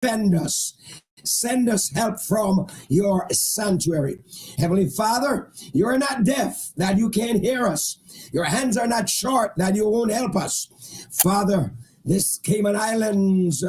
defend us. Send us help from your sanctuary. Heavenly Father, you are not deaf that you can't hear us. Your hands are not short that you won't help us. Father, this Cayman Islands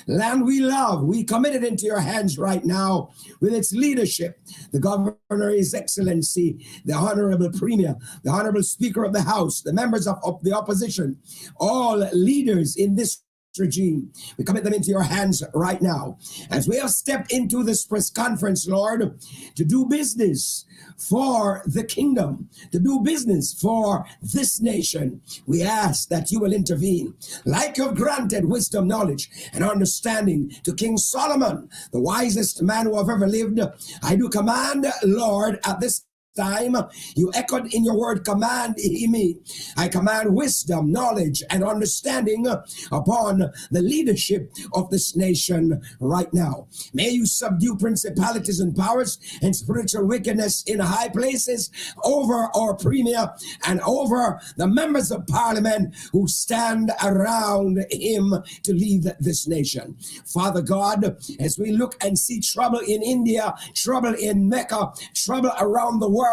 land we love, we commit it into your hands right now with its leadership. The Governor, His Excellency, the Honorable Premier, the Honorable Speaker of the House, the members of the opposition, all leaders in this regime. We commit them into your hands right now. As we have stepped into this press conference, Lord, to do business for the kingdom, to do business for this nation, we ask that you will intervene. Like you've granted wisdom, knowledge, and understanding to King Solomon, the wisest man who have ever lived, I do command, Lord, at this time, you echoed in your word, command me. I command wisdom, knowledge, and understanding upon the leadership of this nation right now. May you subdue principalities and powers and spiritual wickedness in high places over our premier and over the members of parliament who stand around him to lead this nation. Father God, as we look and see trouble in India, trouble in Mecca, trouble around the world,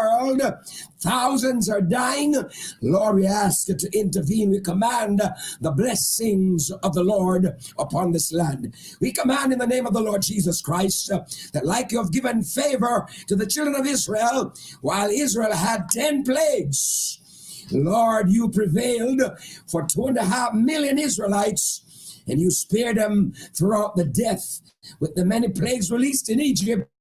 thousands are dying. Lord, we ask you to intervene. We command the blessings of the Lord upon this land. We command in the name of the Lord Jesus Christ that like you have given favor to the children of Israel, while Israel had 10 plagues, Lord, you prevailed for 2.5 million Israelites, and you spared them throughout the death with the many plagues released in Egypt.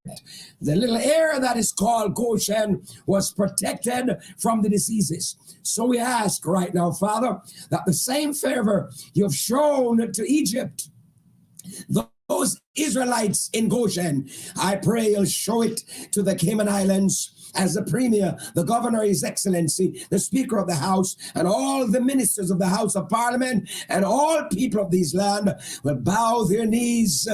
The little area that is called Goshen was protected from the diseases. So we ask right now, Father, that the same favor you've shown to Egypt, those Israelites in Goshen, I pray you'll show it to the Cayman Islands. As the Premier, the Governor, His Excellency, the Speaker of the House, and all the ministers of the House of Parliament, and all people of this land will bow their knees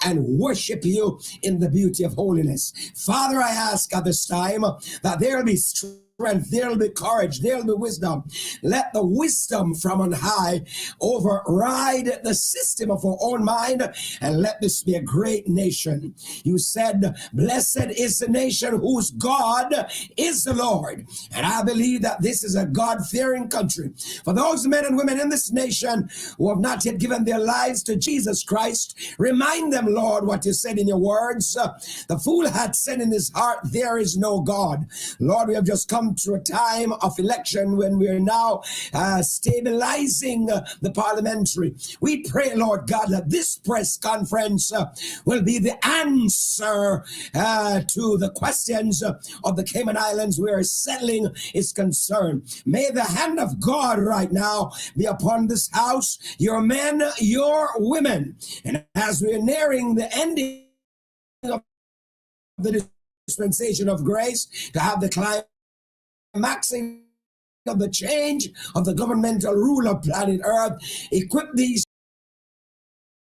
and worship you in the beauty of holiness. Father, I ask at this time that there will be strength, there'll be courage, there'll be wisdom. Let the wisdom from on high override the system of our own mind, and let this be a great nation. You said, blessed is the nation whose God is the Lord. And I believe that this is a God-fearing country. For those men and women in this nation who have not yet given their lives to Jesus Christ, remind them, Lord, what you said in your words. The fool had said in his heart, there is no God. Lord, we have just come through a time of election when we are now stabilizing the parliamentary. We pray, Lord God, that this press conference will be the answer to the questions of the Cayman Islands where settling is concerned. May the hand of God right now be upon this house, your men, your women. And as we're nearing the ending of the dispensation of grace, to have the climaxing of the change of the governmental rule of planet Earth, equip these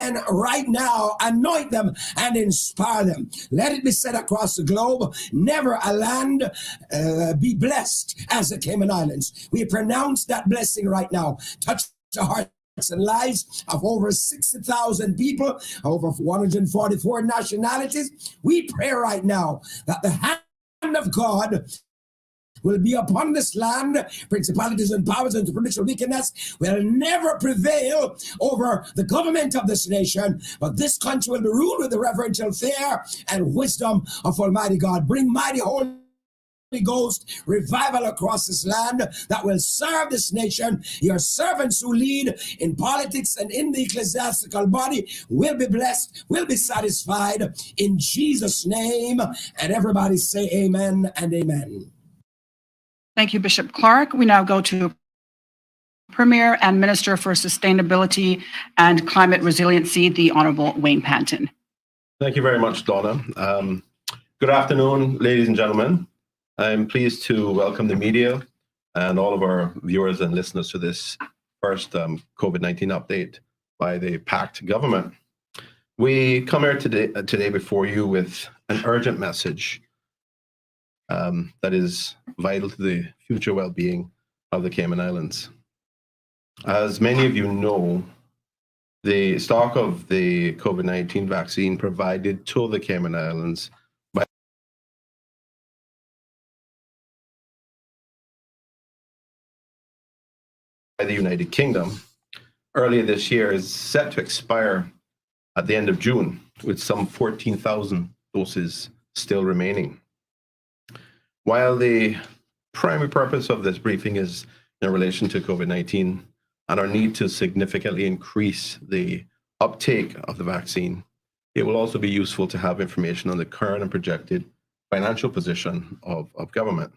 and right now anoint them and inspire them. Let it be said across the globe, never a land be blessed as the Cayman Islands. We pronounce that blessing right now. Touch the hearts and lives of over 60,000 people, over 144 nationalities. We pray right now that the hand of God will be upon this land. Principalities and powers and spiritual wickedness will never prevail over the government of this nation, but this country will be ruled with the reverential fear and wisdom of Almighty God. Bring mighty Holy Ghost revival across this land that will serve this nation. Your servants who lead in politics and in the ecclesiastical body will be blessed, will be satisfied in Jesus' name. And everybody say amen and amen. Thank you, Bishop Clark. We now go to Premier and Minister for Sustainability and Climate Resiliency, the Honorable Wayne Panton. Thank you very much, Donna. Good afternoon, ladies and gentlemen. I'm pleased to welcome the media and all of our viewers and listeners to this first COVID-19 update by the PACT government. We come here today before you with an urgent message that is vital to the future well-being of the Cayman Islands. As many of you know, The stock of the COVID-19 vaccine provided to the Cayman Islands by the United Kingdom earlier this year is set to expire at the end of June, with some 14,000 doses still remaining. While the primary purpose of this briefing is in relation to COVID-19 and our need to significantly increase the uptake of the vaccine, it will also be useful to have information on the current and projected financial position of government.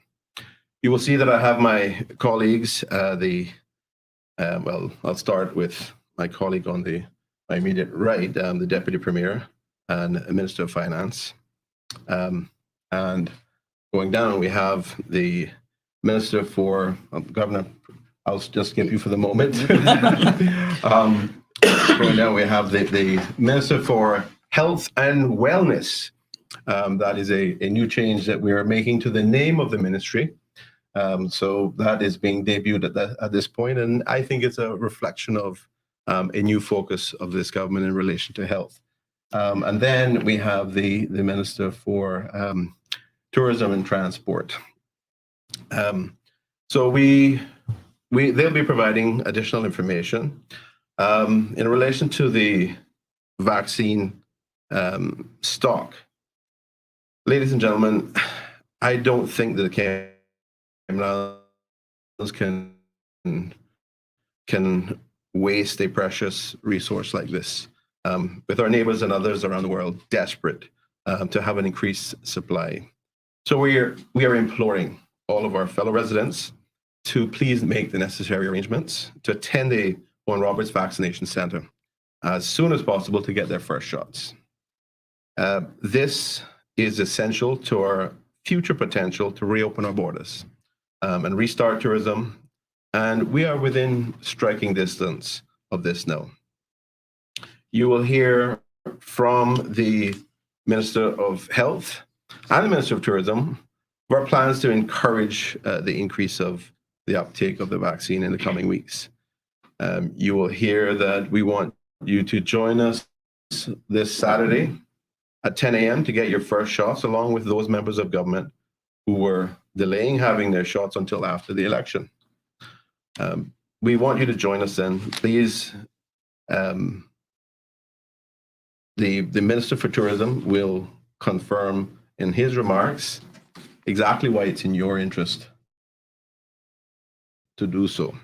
You will see that I have my colleagues, I'll start with my colleague on my immediate right, the Deputy Premier and Minister of Finance. And going down, we have the Minister for Governor. I'll just skip you for the moment. Going down, we have the Minister for Health and Wellness. That is a new change that we are making to the name of the ministry. So that is being debuted at this point, and I think it's a reflection of a new focus of this government in relation to health. And then we have the Minister for Tourism and Transport. So they'll be providing additional information in relation to the vaccine stock. Ladies and gentlemen, I don't think that the Cayman Islands can waste a precious resource like this, with our neighbors and others around the world desperate to have an increased supply. So we are imploring all of our fellow residents to please make the necessary arrangements to attend the Owen Roberts Vaccination Center as soon as possible to get their first shots. This is essential to our future potential to reopen our borders and restart tourism, and we are within striking distance of this now. You will hear from the Minister of Health and the Minister of Tourism of our plans to encourage the increase of the uptake of the vaccine in the coming weeks. You will hear that we want you to join us this Saturday at 10 a.m. to get your first shots, along with those members of government who were delaying having their shots until after the election. We want you to join us then. Please, the Minister for Tourism will confirm in his remarks exactly why it's in your interest to do so.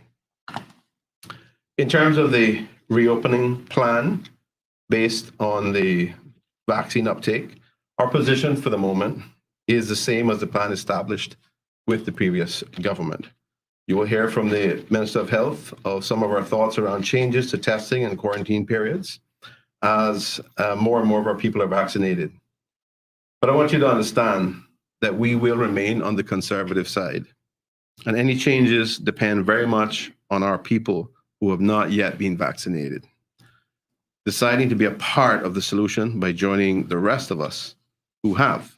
In terms of the reopening plan based on the vaccine uptake, our position for the moment is the same as the plan established with the previous government. You will hear from the Minister of Health of some of our thoughts around changes to testing and quarantine periods as more and more of our people are vaccinated. But I want you to understand that we will remain on the conservative side, and any changes depend very much on our people who have not yet been vaccinated, deciding to be a part of the solution by joining the rest of us who have.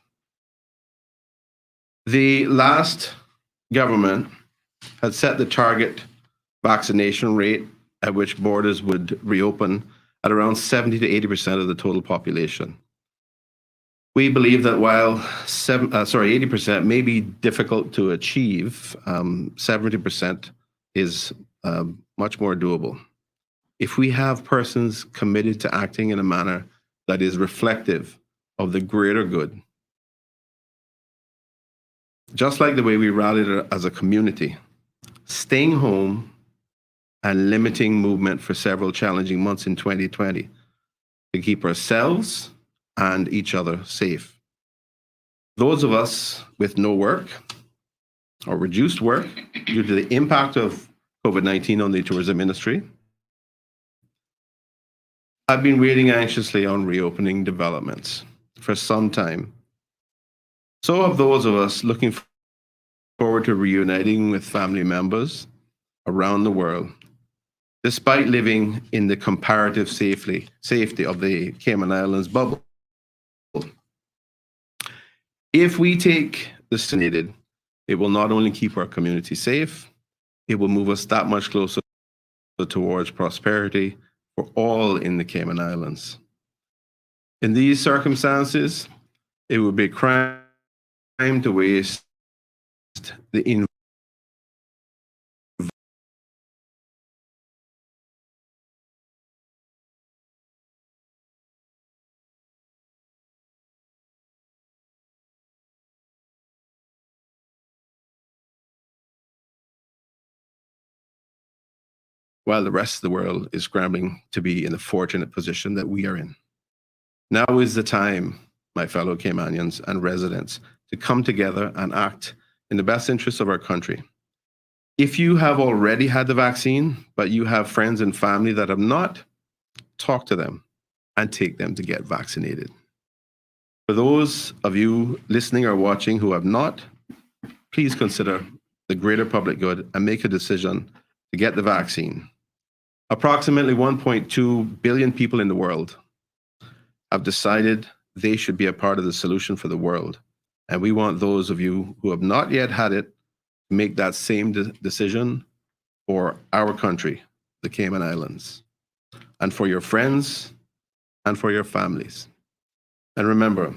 The last government had set the target vaccination rate at which borders would reopen at around 70 to 80% of the total population. We believe that while 80% may be difficult to achieve, 70% is much more doable. If we have persons committed to acting in a manner that is reflective of the greater good, just like the way we rallied as a community, staying home and limiting movement for several challenging months in 2020 to keep ourselves and each other safe. Those of us with no work or reduced work due to the impact of COVID-19 on the tourism industry have been waiting anxiously on reopening developments for some time. So have those of us looking forward to reuniting with family members around the world, despite living in the comparative safety of the Cayman Islands bubble. If we take this needed, it will not only keep our community safe, it will move us that much closer towards prosperity for all in the Cayman Islands. In these circumstances, it would be a crime to waste the while the rest of the world is scrambling to be in the fortunate position that we are in. Now is the time, my fellow Caymanians and residents, to come together and act in the best interests of our country. If you have already had the vaccine, but you have friends and family that have not, talk to them and take them to get vaccinated. For those of you listening or watching who have not, please consider the greater public good and make a decision to get the vaccine. Approximately 1.2 billion people in the world have decided they should be a part of the solution for the world. And we want those of you who have not yet had it to make that same decision for our country, the Cayman Islands, and for your friends and for your families. And remember,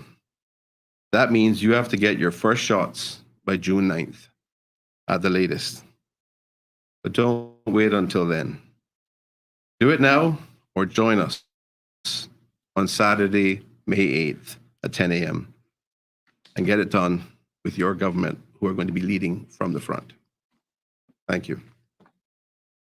that means you have to get your first shots by June 9th at the latest. But don't wait until then. Do it now or join us on Saturday, May 8th at 10 a.m. and get it done with your government who are going to be leading from the front. Thank you.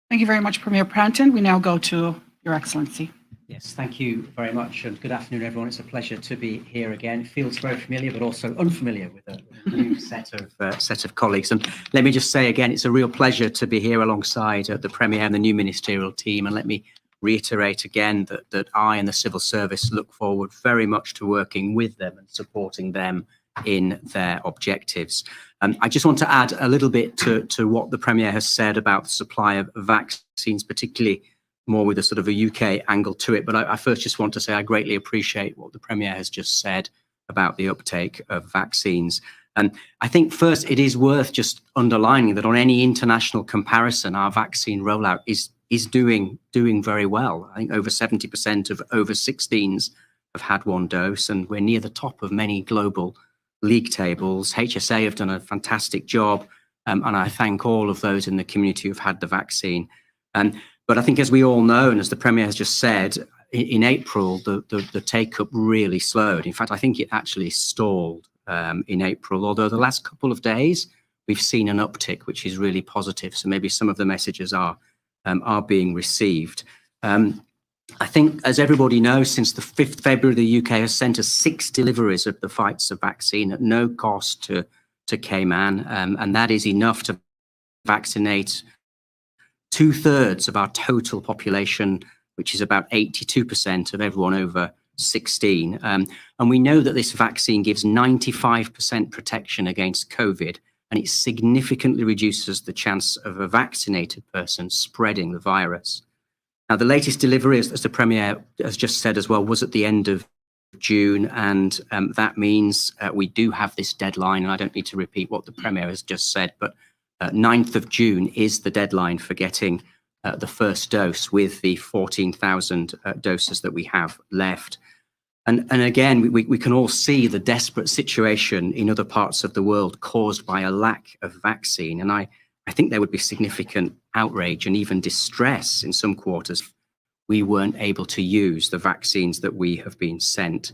Thank you very much, Premier Pranton. We now go to Your Excellency. Yes, thank you very much, and good afternoon, everyone. It's a pleasure to be here again. It feels very familiar, but also unfamiliar with a new set of colleagues. And let me just say again, it's a real pleasure to be here alongside the Premier and the new ministerial team. And let me reiterate again that I and the civil service look forward very much to working with them and supporting them in their objectives. I just want to add a little bit to what the Premier has said about the supply of vaccines, particularly more with a sort of a UK angle to it. But I first just want to say I greatly appreciate what the Premier has just said about the uptake of vaccines. And I think first it is worth just underlining that on any international comparison, our vaccine rollout is doing very well. I think over 70% of over 16s have had one dose, and we're near the top of many global league tables. HSA have done a fantastic job, and I thank all of those in the community who've had the vaccine. But I think, as we all know, and as the Premier has just said, in April, the take-up really slowed. In fact, I think it actually stalled in April, although the last couple of days, we've seen an uptick, which is really positive. So maybe some of the messages are being received. I think, as everybody knows, since the 5th of February, the UK has sent us 6 deliveries of the PACTS vaccine at no cost to Cayman, and that is enough to vaccinate 2/3 of our total population, which is about 82% of everyone over 16. And we know that this vaccine gives 95% protection against COVID, and it significantly reduces the chance of a vaccinated person spreading the virus. Now, the latest delivery, as the Premier has just said as well, was at the end of June, and that means we do have this deadline, and I don't need to repeat what the Premier has just said, but 9th of June is the deadline for getting the first dose with the 14,000 doses that we have left. And again, we can all see the desperate situation in other parts of the world caused by a lack of vaccine. And I think there would be significant outrage and even distress in some quarters if we weren't able to use the vaccines that we have been sent.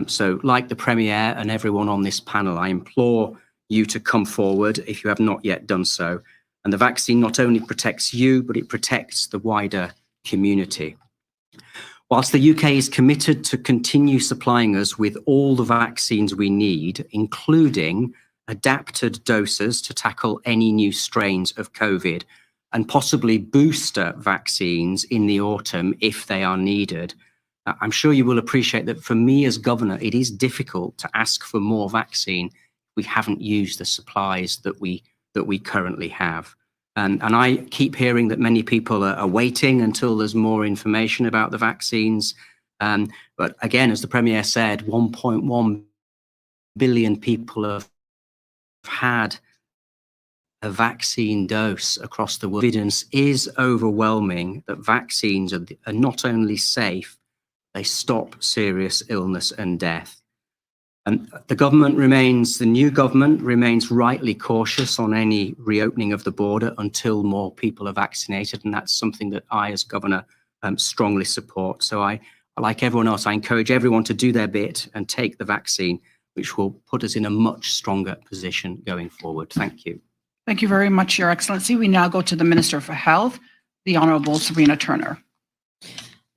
So like the Premier and everyone on this panel, I implore you to come forward if you have not yet done so. And the vaccine not only protects you, but it protects the wider community. Whilst the UK is committed to continue supplying us with all the vaccines we need, including adapted doses to tackle any new strains of COVID, and possibly booster vaccines in the autumn if they are needed, I'm sure you will appreciate that for me as governor, it is difficult to ask for more vaccine. We haven't used the supplies that we currently have. And I keep hearing that many people are waiting until there's more information about the vaccines. But again, as the Premier said, 1.1 billion people have had a vaccine dose across the world. Evidence is overwhelming that vaccines are not only safe, they stop serious illness and death. And the new government remains rightly cautious on any reopening of the border until more people are vaccinated. And that's something that I, as governor, strongly support. So like everyone else, I encourage everyone to do their bit and take the vaccine, which will put us in a much stronger position going forward. Thank you. Thank you very much, Your Excellency. We now go to the Minister for Health, the Honorable Serena Turner.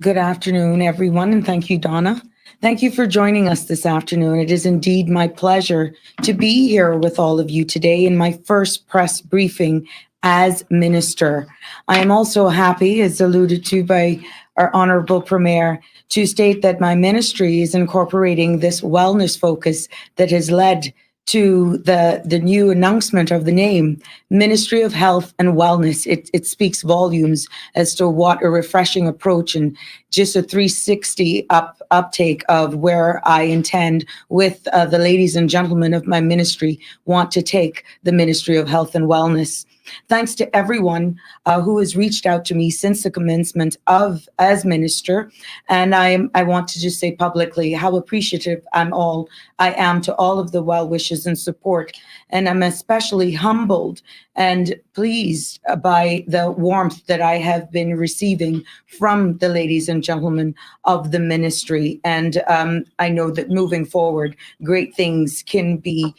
Good afternoon, everyone, and thank you, Donna. Thank you for joining us this afternoon. It is indeed my pleasure to be here with all of you today in my first press briefing as Minister. I am also happy, as alluded to by our Honourable Premier, to state that my ministry is incorporating this wellness focus that has led to the new announcement of the name, Ministry of Health and Wellness. It speaks volumes as to what a refreshing approach and just a 360 uptake of where I intend with the ladies and gentlemen of my ministry want to take the Ministry of Health and Wellness. Thanks to everyone who has reached out to me since the commencement as minister. And I want to just say publicly how appreciative I am to all of the well wishes and support. And I'm especially humbled and pleased by the warmth that I have been receiving from the ladies and gentlemen of the ministry. And I know that moving forward, great things can be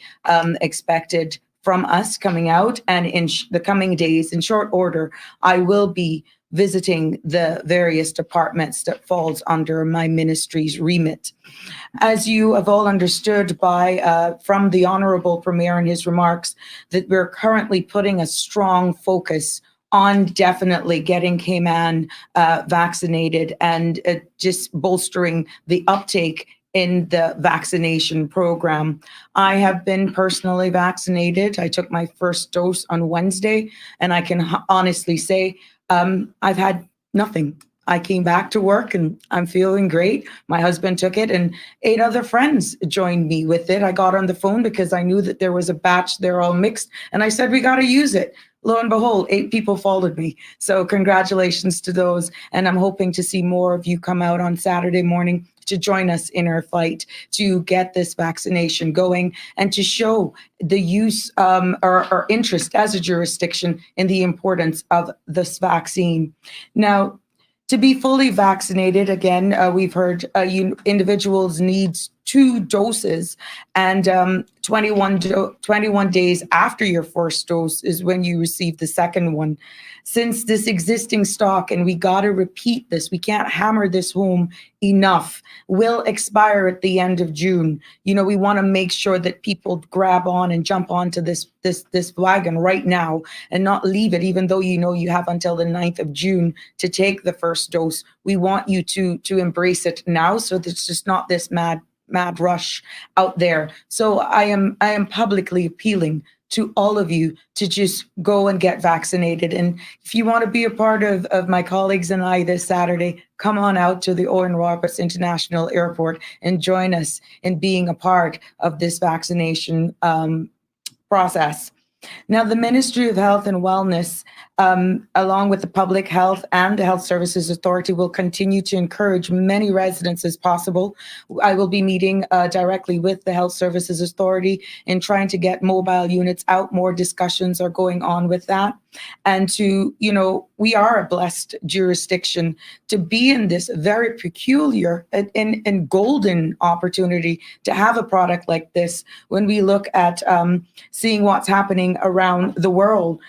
expected from us coming out, and in the coming days, in short order, I will be visiting the various departments that falls under my ministry's remit. As you have all understood from the Honourable Premier and his remarks, that we're currently putting a strong focus on definitely getting Cayman vaccinated and just bolstering the uptake in the vaccination program. I have been personally vaccinated. I took my first dose on Wednesday, and I can honestly say I've had nothing. I came back to work and I'm feeling great. My husband took it and 8 other friends joined me with it. I got on the phone because I knew that there was a batch, they're all mixed, and I said, we got to use it. Lo and behold, 8 people followed me. So congratulations to those. And I'm hoping to see more of you come out on Saturday morning to join us in our fight to get this vaccination going and to show the use or interest as a jurisdiction in the importance of this vaccine. Now, to be fully vaccinated, again, we've heard individuals need 2 doses, and 21 days after your first dose is when you receive the second one. Since this existing stock, and we got to repeat this, we can't hammer this home enough, will expire at the end of June. You know, we want to make sure that people grab on and jump onto this wagon right now and not leave it, even though you know you have until the 9th of June to take the first dose. We want you to embrace it now, so there's just not this mad rush out there. So I am publicly appealing to all of you to just go and get vaccinated. And if you want to be a part of my colleagues and I this Saturday, come on out to the Owen Roberts International Airport and join us in being a part of this vaccination process. Now, the Ministry of Health and Wellness, along with the Public Health and the Health Services Authority, will continue to encourage many residents as possible. I will be meeting directly with the Health Services Authority in trying to get mobile units out. More discussions are going on with that. And we are a blessed jurisdiction to be in this very peculiar and golden opportunity to have a product like this. When we look at seeing what's happening around the world,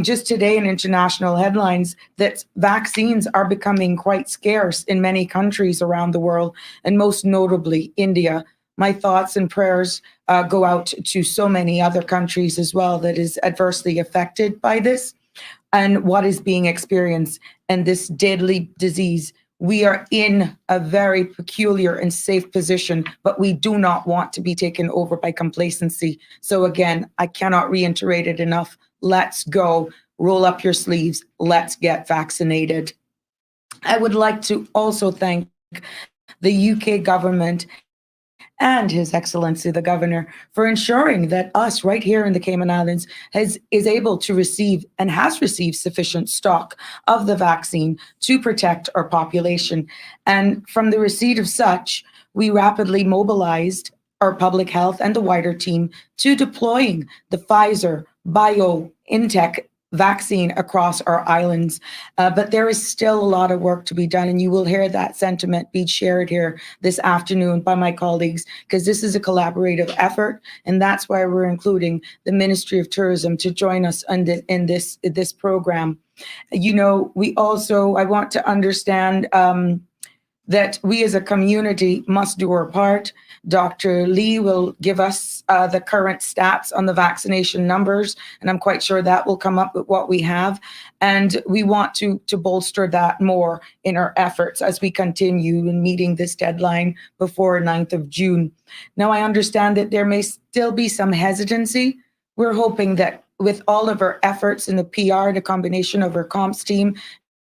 just today in international headlines, that vaccines are becoming quite scarce in many countries around the world, and most notably India. My thoughts and prayers go out to so many other countries as well that is adversely affected by this and what is being experienced and this deadly disease. We are in a very peculiar and safe position, but we do not want to be taken over by complacency. So again, I cannot reiterate it enough. Let's go. Roll up your sleeves. Let's get vaccinated. I would like to also thank the UK government and His Excellency the Governor for ensuring that us right here in the Cayman Islands is able to receive and has received sufficient stock of the vaccine to protect our population. And from the receipt of such, we rapidly mobilized our public health and the wider team to deploying the Pfizer BioNTech vaccine across our islands. But there is still a lot of work to be done, and you will hear that sentiment be shared here this afternoon by my colleagues, because this is a collaborative effort, and that's why we're including the Ministry of Tourism to join us in this program. You know, I want to understand that we as a community must do our part. Dr. Lee will give us the current stats on the vaccination numbers, and I'm quite sure that will come up with what we have. And we want to bolster that more in our efforts as we continue in meeting this deadline before 9th of June. Now, I understand that there may still be some hesitancy. We're hoping that with all of our efforts in the PR, the combination of our comms team,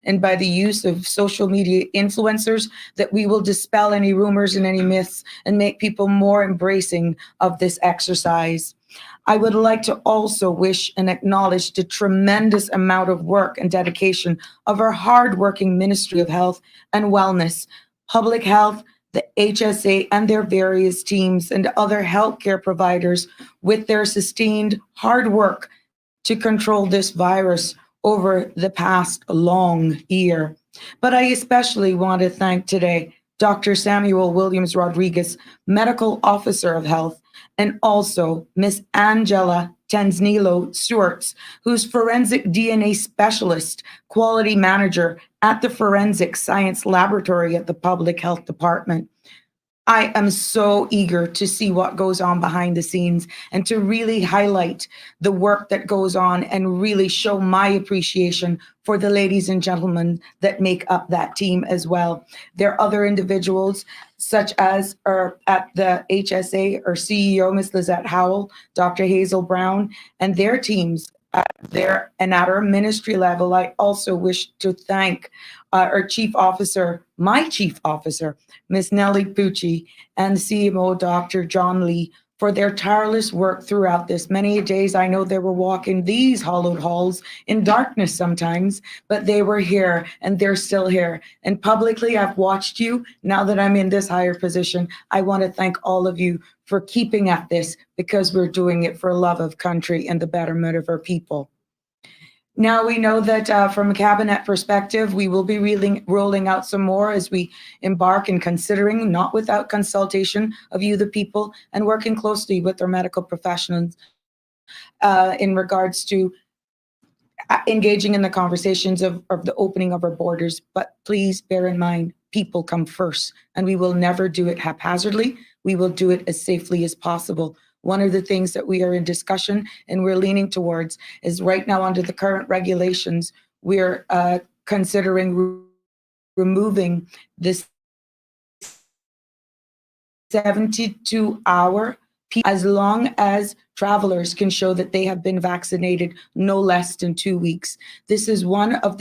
and by the use of social media influencers, that we will dispel any rumors and any myths and make people more embracing of this exercise. I would like to also wish and acknowledge the tremendous amount of work and dedication of our hardworking Ministry of Health and Wellness, Public Health, the HSA and their various teams, and other healthcare providers with their sustained hard work to control this virus over the past long year. But I especially want to thank today Dr. Samuel Williams Rodriguez, Medical Officer of Health, and also Miss Angela Tanzanilo Stewarts, who's Forensic DNA Specialist, Quality Manager at the Forensic Science Laboratory at the Public Health Department. I am so eager to see what goes on behind the scenes and to really highlight the work that goes on and really show my appreciation for the ladies and gentlemen that make up that team as well. There are other individuals such as at the HSA, our CEO, Ms. Lizette Howell, Dr. Hazel Brown, and their teams there and at our ministry level. I also wish to thank our chief officer, my chief officer, Ms. Nellie Pucci, and CMO Dr. John Lee for their tireless work throughout this. Many days I know they were walking these hollowed halls in darkness sometimes, but they were here and they're still here. And publicly, I've watched you. Now that I'm in this higher position, I want to thank all of you for keeping at this, because we're doing it for love of country and the betterment of our people. Now we know that from a cabinet perspective, we will be rolling out some more as we embark in considering, not without consultation of you, the people, and working closely with our medical professionals in regards to engaging in the conversations of the opening of our borders. But please bear in mind, people come first, and we will never do it haphazardly. We will do it as safely as possible. One of the things that we are in discussion and we're leaning towards is right now under the current regulations, we're considering removing this 72-hour as long as travelers can show that they have been vaccinated no less than 2 weeks. This is one of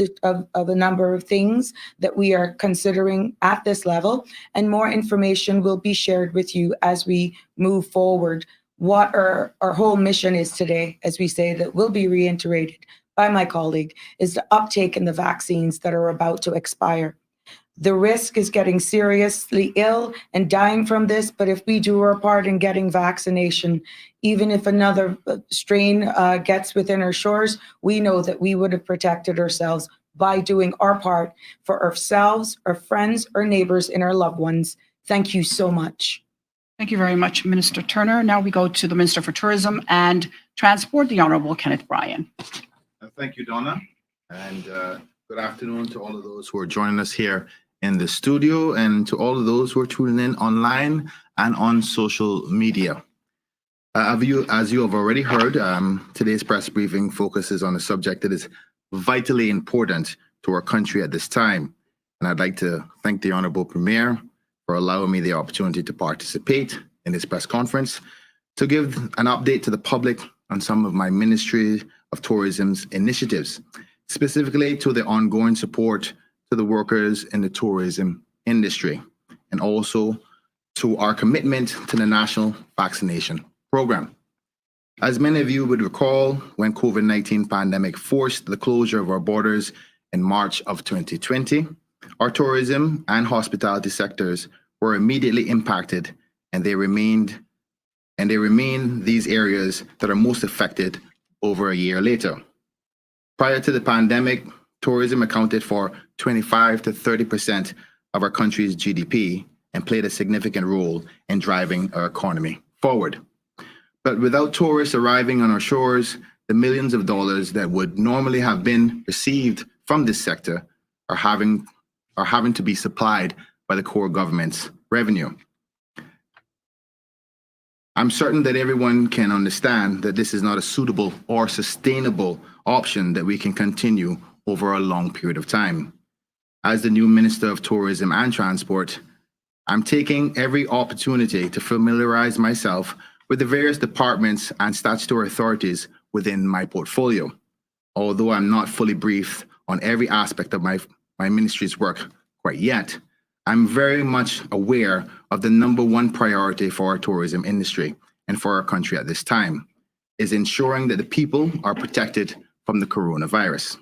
a number of things that we are considering at this level, and more information will be shared with you as we move forward. What our whole mission is today, as we say, that will be reiterated by my colleague, is the uptake in the vaccines that are about to expire. The risk is getting seriously ill and dying from this, but if we do our part in getting vaccination, even if another strain gets within our shores, we know that we would have protected ourselves by doing our part for ourselves, our friends, our neighbors, and our loved ones. Thank you so much. Thank you very much, Minister Turner. Now we go to the Minister for Tourism and Transport, the Honourable Kenneth Bryan. Thank you, Donna, and good afternoon to all of those who are joining us here in the studio and to all of those who are tuning in online and on social media. As you have already heard, today's press briefing focuses on a subject that is vitally important to our country at this time. And I'd like to thank the Honourable Premier for allowing me the opportunity to participate in this press conference to give an update to the public on some of my Ministry of Tourism's initiatives, specifically to the ongoing support to the workers in the tourism industry, and also to our commitment to the national vaccination program. As many of you would recall, when COVID-19 pandemic forced the closure of our borders in March of 2020, our tourism and hospitality sectors were immediately impacted, and they remain these areas that are most affected over a year later. Prior to the pandemic, tourism accounted for 25 to 30% of our country's GDP and played a significant role in driving our economy forward. But without tourists arriving on our shores, the millions of dollars that would normally have been received from this sector are having to be supplied by the core government's revenue. I'm certain that everyone can understand that this is not a suitable or sustainable option that we can continue over a long period of time. As the new Minister of Tourism and Transport, I'm taking every opportunity to familiarize myself with the various departments and statutory authorities within my portfolio. Although I'm not fully briefed on every aspect of my ministry's work quite yet, I'm very much aware of the number one priority for our tourism industry and for our country at this time is ensuring that the people are protected from the coronavirus.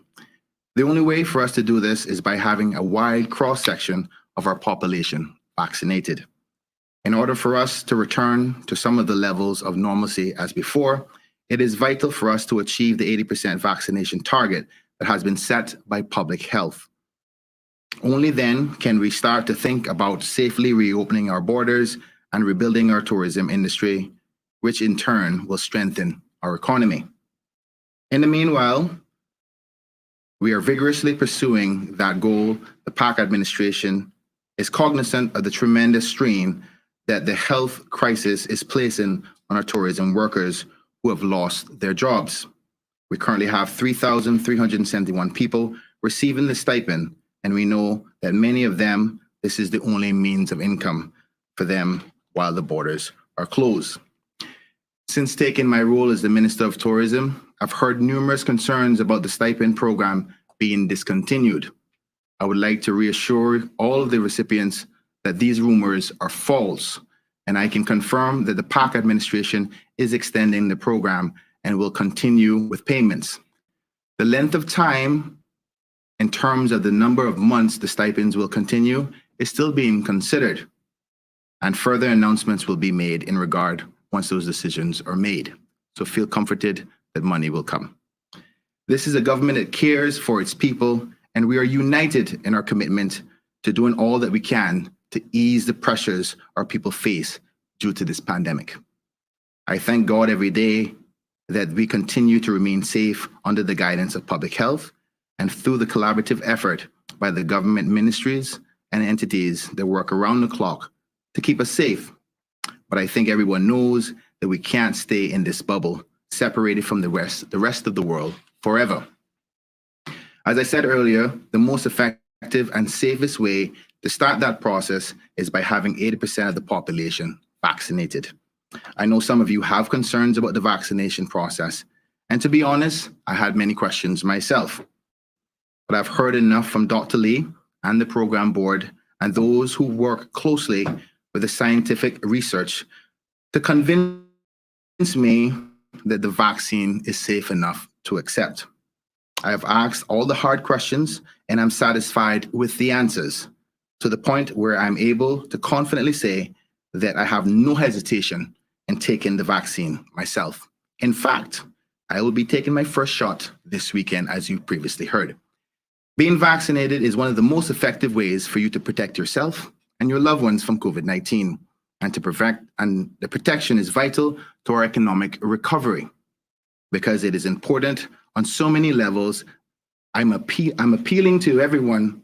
The only way for us to do this is by having a wide cross-section of our population vaccinated. In order for us to return to some of the levels of normalcy as before, it is vital for us to achieve the 80% vaccination target that has been set by public health. Only then can we start to think about safely reopening our borders and rebuilding our tourism industry, which in turn will strengthen our economy. In the meanwhile, we are vigorously pursuing that goal. The PACT administration is cognizant of the tremendous strain that the health crisis is placing on our tourism workers who have lost their jobs. We currently have 3,371 people receiving the stipend, and we know that many of them, this is the only means of income for them while the borders are closed. Since taking my role as the Minister of Tourism, I've heard numerous concerns about the stipend program being discontinued. I would like to reassure all of the recipients that these rumors are false, and I can confirm that the PACT administration is extending the program and will continue with payments. The length of time in terms of the number of months the stipends will continue is still being considered, and further announcements will be made in regard once those decisions are made. So feel comforted that money will come. This is a government that cares for its people, and we are united in our commitment to doing all that we can to ease the pressures our people face due to this pandemic. I thank God every day that we continue to remain safe under the guidance of public health and through the collaborative effort by the government ministries and entities that work around the clock to keep us safe. But I think everyone knows that we can't stay in this bubble, separated from the rest of the world forever. As I said earlier, the most effective and safest way to start that process is by having 80% of the population vaccinated. I know some of you have concerns about the vaccination process, and to be honest, I had many questions myself. But I've heard enough from Dr. Lee and the program board and those who work closely with the scientific research to convince me that the vaccine is safe enough to accept. I have asked all the hard questions, and I'm satisfied with the answers, to the point where I'm able to confidently say that I have no hesitation in taking the vaccine myself. In fact, I will be taking my first shot this weekend, as you previously heard. Being vaccinated is one of the most effective ways for you to protect yourself and your loved ones from COVID-19, and the protection is vital to our economic recovery because it is important on so many levels. I'm appealing to everyone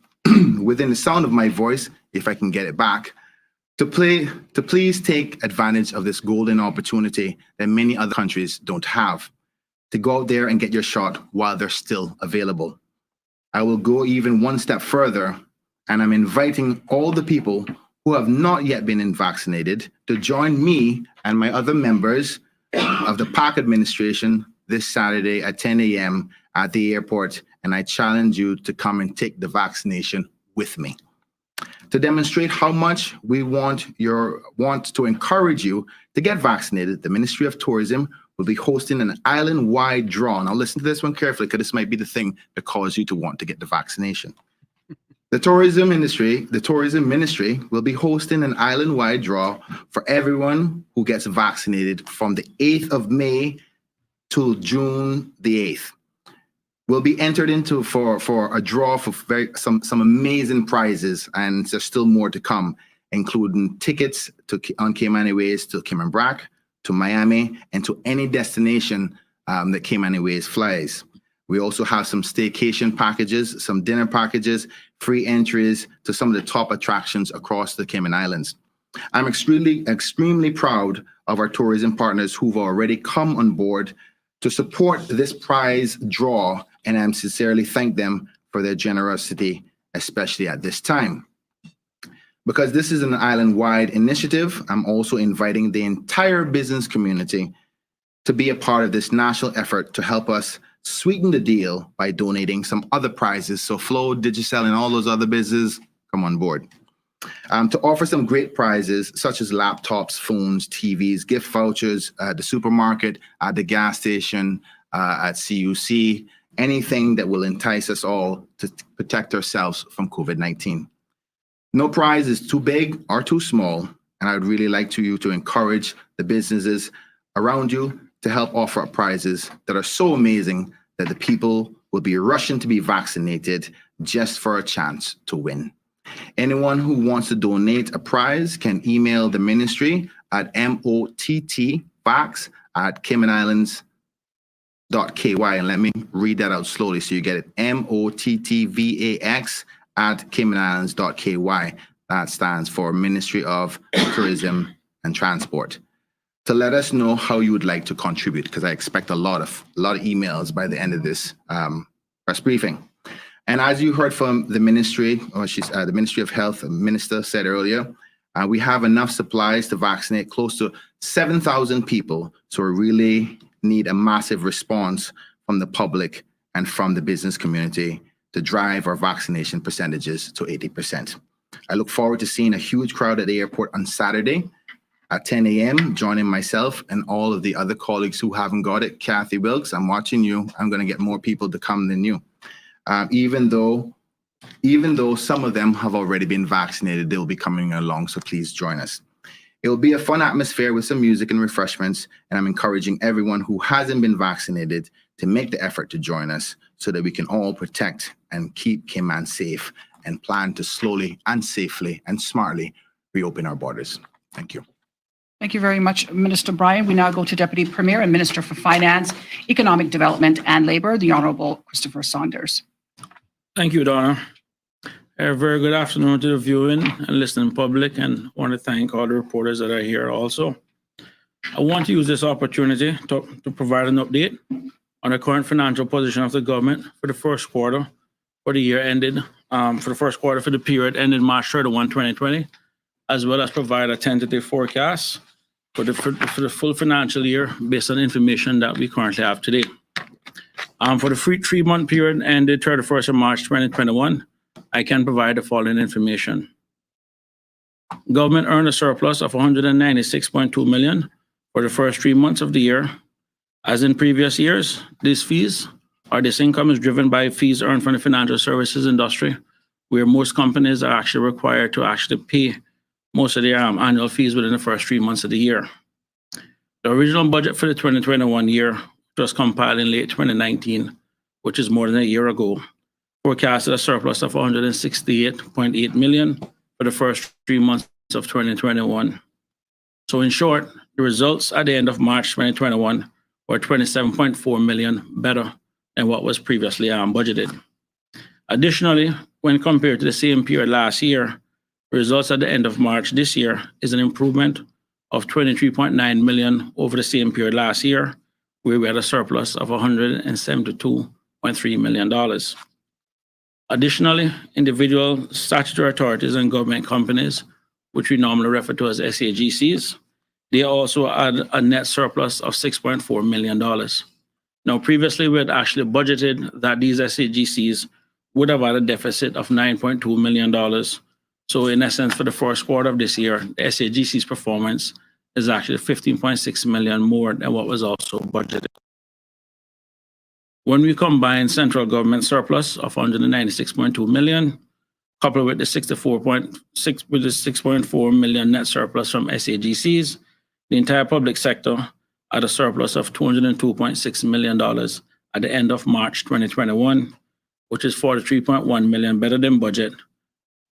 within the sound of my voice, if I can get it back, to please take advantage of this golden opportunity that many other countries don't have, to go out there and get your shot while they're still available. I will go even one step further, and I'm inviting all the people who have not yet been vaccinated to join me and my other members of the PACT administration this Saturday at 10 a.m. at the airport, and I challenge you to come and take the vaccination with me. To demonstrate how much we want to encourage you to get vaccinated, the Ministry of Tourism will be hosting an island-wide draw. Now listen to this one carefully, because this might be the thing that causes you to want to get the vaccination. The tourism ministry will be hosting an island-wide draw for everyone who gets vaccinated from the 8th of May till June the 8th. Will be entered into for a draw for some amazing prizes, and there's still more to come, including tickets on Cayman Airways to Cayman Brac, to Miami, and to any destination that Cayman Airways flies. We also have some staycation packages, some dinner packages, free entries to some of the top attractions across the Cayman Islands. I'm extremely proud of our tourism partners who've already come on board to support this prize draw, and I sincerely thank them for their generosity, especially at this time. Because this is an island-wide initiative, I'm also inviting the entire business community to be a part of this national effort to help us sweeten the deal by donating some other prizes. So Flow, Digicel, and all those other businesses, come on board. To offer some great prizes such as laptops, phones, TVs, gift vouchers at the supermarket, at the gas station, at CUC, anything that will entice us all to protect ourselves from COVID-19. No prize is too big or too small, and I'd really like you to encourage the businesses around you to help offer up prizes that are so amazing that the people will be rushing to be vaccinated just for a chance to win. Anyone who wants to donate a prize can email the ministry at mottvax@caymanislands.ky. And let me read that out slowly so you get it. mottvax@caymanislands.ky. That stands for Ministry of Tourism and Transport. To let us know how you would like to contribute, because I expect a lot of emails by the end of this press briefing. And as you heard from the ministry, the Ministry of Health Minister said earlier, we have enough supplies to vaccinate close to 7,000 people. So we really need a massive response from the public and from the business community to drive our vaccination percentages to 80%. I look forward to seeing a huge crowd at the airport on Saturday at 10 a.m., joining myself and all of the other colleagues who haven't got it. Kathy Wilkes, I'm watching you. I'm going to get more people to come than you. Even though some of them have already been vaccinated, they'll be coming along, so please join us. It will be a fun atmosphere with some music and refreshments, and I'm encouraging everyone who hasn't been vaccinated to make the effort to join us so that we can all protect and keep Cayman safe and plan to slowly and safely and smartly reopen our borders. Thank you. Thank you very much, Minister Bryan. We now go to Deputy Premier and Minister for Finance, Economic Development and Labour, the Honourable Christopher Saunders. Thank you, Donna. A very good afternoon to the viewing and listening public, and I want to thank all the reporters that are here also. I want to use this opportunity to provide an update on the current financial position of the government for the first quarter for the year ended, for the period ended March 31, 2020, as well as provide a tentative forecast for the full financial year based on information that we currently have today. For the three-month period ended 31st of March 2021, I can provide the following information. Government earned a surplus of $196.2 million for the first 3 months of the year. As in previous years, this income is driven by fees earned from the financial services industry, where most companies are actually required to actually pay most of their annual fees within the first 3 months of the year. The original budget for the 2021 year was compiled in late 2019, which is more than a year ago, forecasted a surplus of $168.8 million for the first 3 months of 2021. So in short, the results at the end of March 2021 were $27.4 million better than what was previously budgeted. Additionally, when compared to the same period last year, results at the end of March this year is an improvement of $23.9 million over the same period last year, where we had a surplus of $172.3 million. Additionally, individual statutory authorities and government companies, which we normally refer to as SAGCs, they also had a net surplus of $6.4 million. Now, previously, we had actually budgeted that these SAGCs would have had a deficit of $9.2 million. So in essence, for the first quarter of this year, the SAGC's performance is actually 15.6 million more than what was also budgeted. When we combine central government surplus of 196.2 million, coupled with the 6.4 million net surplus from SAGCs, the entire public sector had a surplus of $202.6 million at the end of March 2021, which is 43.1 million better than budget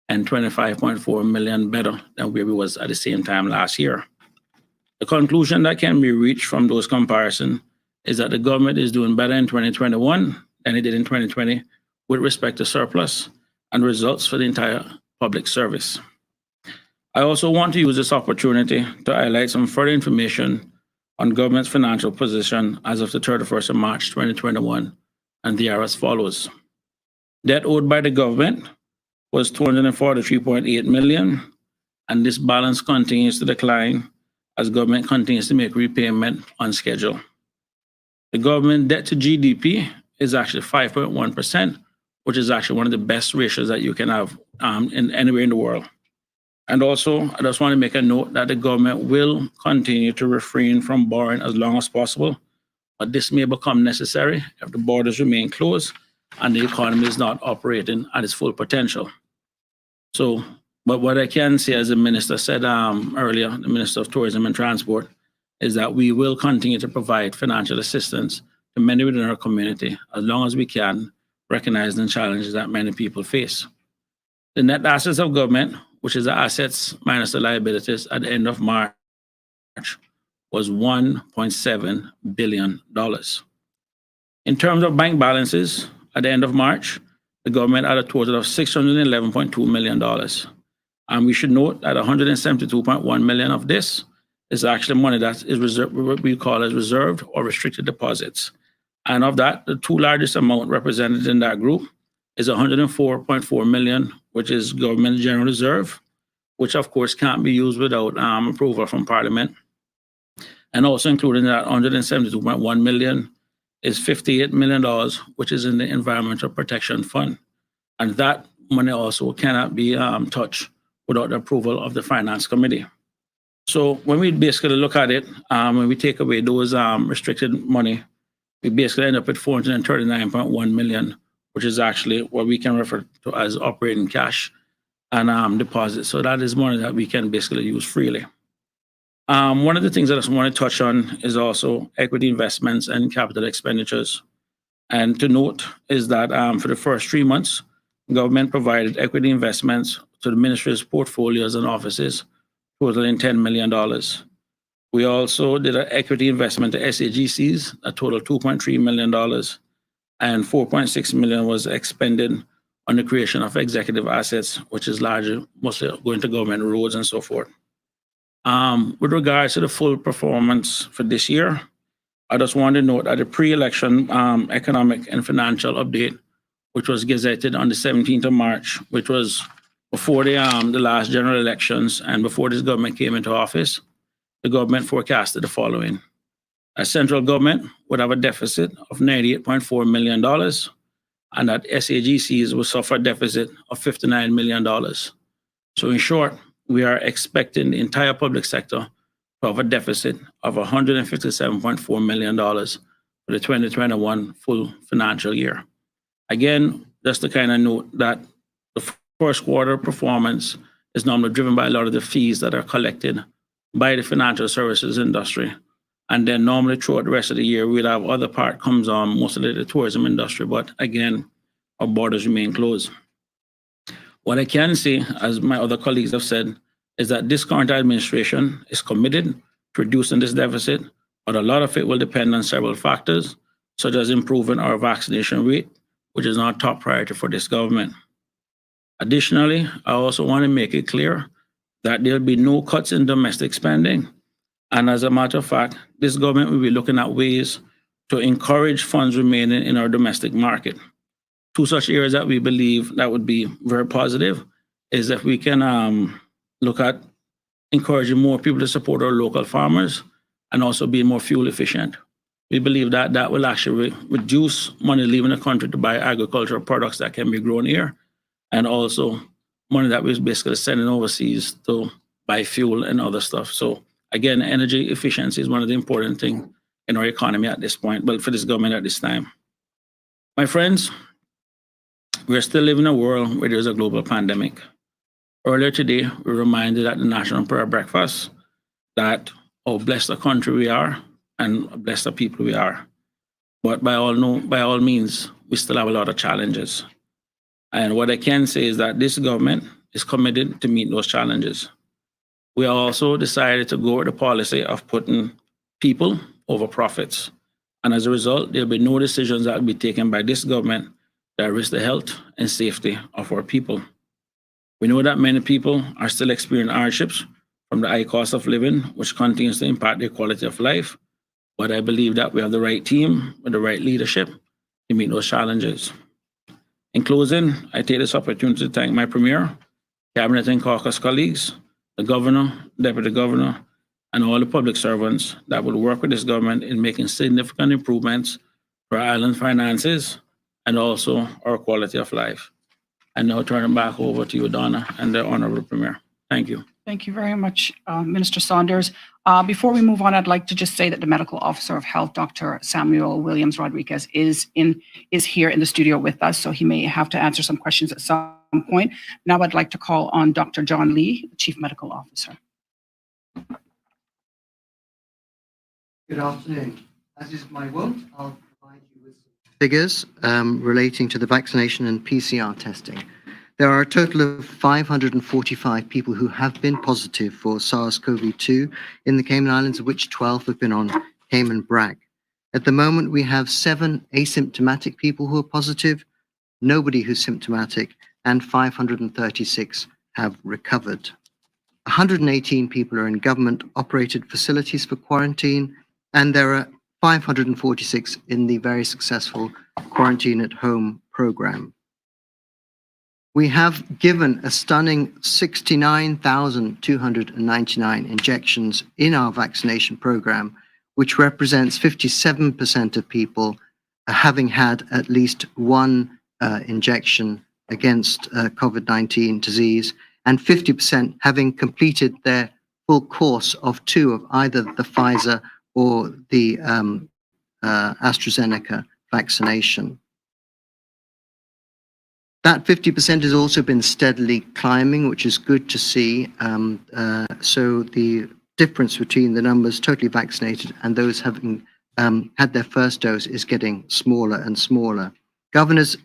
and 25.4 million better than where we was at the same time last year. The conclusion that can be reached from those comparisons is that the government is doing better in 2021 than it did in 2020 with respect to surplus and results for the entire public service. I also want to use this opportunity to highlight some further information on government's financial position as of the 31st of March 2021, and they are as follows. Debt owed by the government was 243.8 million, and this balance continues to decline as government continues to make repayment on schedule. The government debt to GDP is actually 5.1%, which is actually one of the best ratios that you can have anywhere in the world. And also, I just want to make a note that the government will continue to refrain from borrowing as long as possible, but this may become necessary if the borders remain closed and the economy is not operating at its full potential. So, but what I can say, as the minister said earlier, the Minister of Tourism and Transport, is that we will continue to provide financial assistance to many within our community as long as we can, recognizing the challenges that many people face. The net assets of government, which is the assets minus the liabilities at the end of March, was $1.7 billion. In terms of bank balances, at the end of March, the government had a total of $611.2 million. And we should note that 172.1 million of this is actually money that is reserved, what we call as reserved or restricted deposits. And of that, the two largest amount represented in that group is 104.4 million, which is government general reserve, which of course can't be used without approval from Parliament. And also included in that 172.1 million is $58 million, which is in the Environmental Protection Fund. And that money also cannot be touched without the approval of the Finance Committee. So when we basically look at it, when we take away those restricted money, we basically end up with 439.1 million, which is actually what we can refer to as operating cash and deposits. So that is money that we can basically use freely. One of the things that I just want to touch on is also equity investments and capital expenditures. And to note is that for the first 3 months, government provided equity investments to the ministry's portfolios and offices, totaling $10 million. We also did an equity investment to SAGCs, a total of $2.3 million, and $4.6 million was expended on the creation of executive assets, which is largely mostly going to government roads and so forth. With regards to the full performance for this year, I just want to note that the pre-election economic and financial update, which was gazetted on the 17th of March, which was before the last general elections and before this government came into office, the government forecasted the following. A central government would have a deficit of $98.4 million, and that SAGCs will suffer a deficit of $59 million. So in short, we are expecting the entire public sector to have a deficit of $157.4 million for the 2021 full financial year. Again, just to kind of note that the first quarter performance is normally driven by a lot of the fees that are collected by the financial services industry. And then normally throughout the rest of the year, we'll have other part comes on, mostly the tourism industry. But again, our borders remain closed. What I can say, as my other colleagues have said, is that this current administration is committed to reducing this deficit, but a lot of it will depend on several factors, such as improving our vaccination rate, which is our top priority for this government. Additionally, I also want to make it clear that there'll be no cuts in domestic spending. And as a matter of fact, this government will be looking at ways to encourage funds remaining in our domestic market. Two such areas that we believe that would be very positive is if we can look at encouraging more people to support our local farmers and also be more fuel efficient. We believe that that will actually reduce money leaving the country to buy agricultural products that can be grown here, and also money that we're basically sending overseas to buy fuel and other stuff. So again, energy efficiency is one of the important things in our economy at this point, but for this government at this time. My friends, we're still living in a world where there's a global pandemic. Earlier today, we were reminded at the National Prayer Breakfast that how blessed a country we are and how blessed a people we are. But by all means, we still have a lot of challenges. And what I can say is that this government is committed to meet those challenges. We also decided to go with the policy of putting people over profits. And as a result, there'll be no decisions that will be taken by this government that risk the health and safety of our people. We know that many people are still experiencing hardships from the high cost of living, which continues to impact their quality of life. But I believe that we have the right team with the right leadership to meet those challenges. In closing, I take this opportunity to thank my Premier, Cabinet and caucus colleagues, the Governor, Deputy Governor, and all the public servants that will work with this government in making significant improvements for our island finances and also our quality of life. And now turn it back over to you, Donna, and the Honorable Premier. Thank you. Thank you very much, Minister Saunders. Before we move on, I'd like to just say that the Medical Officer of Health, Dr. Samuel Williams Rodriguez, is here in the studio with us, so he may have to answer some questions at some point. Now I'd like to call on Dr. John Lee, the Chief Medical Officer. Good afternoon. As is my wont, I'll provide you with some figures relating to the vaccination and PCR testing. There are a total of 545 people who have been positive for SARS-CoV-2 in the Cayman Islands, of which 12 have been on Cayman Brac. At the moment, we have 7 asymptomatic people who are positive, nobody who's symptomatic, and 536 have recovered. 118 people are in government-operated facilities for quarantine, and there are 546 in the very successful Quarantine at Home program. We have given a stunning 69,299 injections in our vaccination program, which represents 57% of people having had at least one injection against COVID-19 disease, and 50% having completed their full course of 2 of either the Pfizer or the AstraZeneca vaccination. That 50% has also been steadily climbing, which is good to see. So the difference between the numbers totally vaccinated and those having had their first dose is getting smaller and smaller. Governor's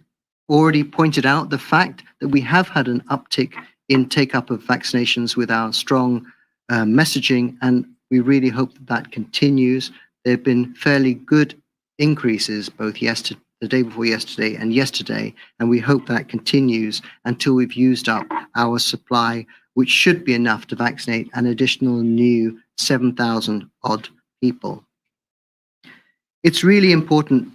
already pointed out the fact that we have had an uptick in take-up of vaccinations with our strong messaging, and we really hope that that continues. There have been fairly good increases both the day before yesterday and yesterday, and we hope that continues until we've used up our supply, which should be enough to vaccinate an additional new 7,000 odd people. It's really important